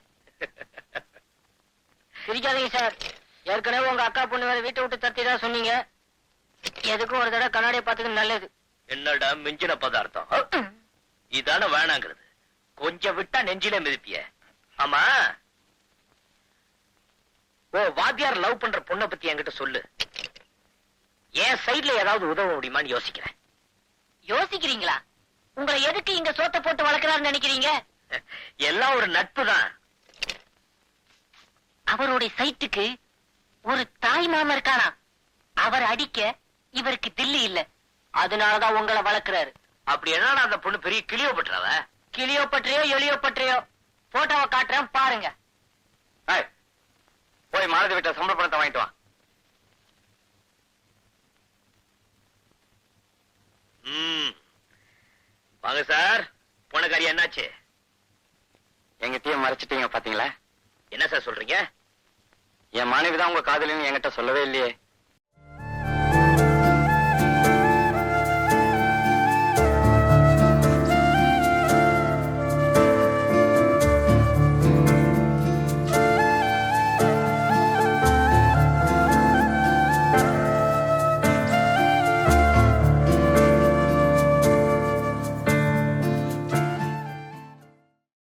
சிரிக்காதீங்க சார். ஏற்கனவே உங்க அக்கா பொண்ணு வேற வீட்டை விட்டு தத்திதான் சொன்னீங்க. எதுக்கும் ஒரு தடவை கண்ணாடியை பாத்துக்க நல்லது. என்னடா மிஞ்சின பதார்த்தம்? இதான வேணாங்கிறது. கொஞ்சம் விட்டா நெஞ்சில மிதிப்பிய. ஆமா, ஓ வாத்தியார் லவ் பண்ற பொண்ணை பத்தி என்கிட்ட சொல்லு. என் சைட்ல ஏதாவது உதவ முடியுமான்னு யோசிக்கிறேன். யோசிக்கிறீங்களா? உங்களை எதுக்கு இங்க சோத்த போட்டு வளர்க்கிறாருன்னு நினைக்கிறீங்க? எல்லாம் ஒரு நட்பு தான். அவருடைய சைட்டுக்கு ஒரு தாய் மாமன் இருக்கானா? அவர் அடிக்க இவருக்கு தில்லி இல்ல, அதனாலதான் உங்களை வளர்க்கிறாரு. அப்படி என்னடா அந்த பொண்ணு பெரிய கிளியோபட்றாவ? கிளியோ பற்றியோ எலியோ பற்றியோ போட்டோவை காட்டுறேன் பாருங்க. போய் மாலதி வீட்டை சம்பள பணத்தை வாங்கிட்டு வா. வாங்க சார். பொண்ணக்காரி என்னாச்சு? எங்கிட்டயே மறைச்சிட்டீங்க பாத்தீங்களா? என்ன சார் சொல்றீங்க? என் மனைவி தான் உங்க காதலின்னு என்கிட்ட சொல்லவே இல்லையே.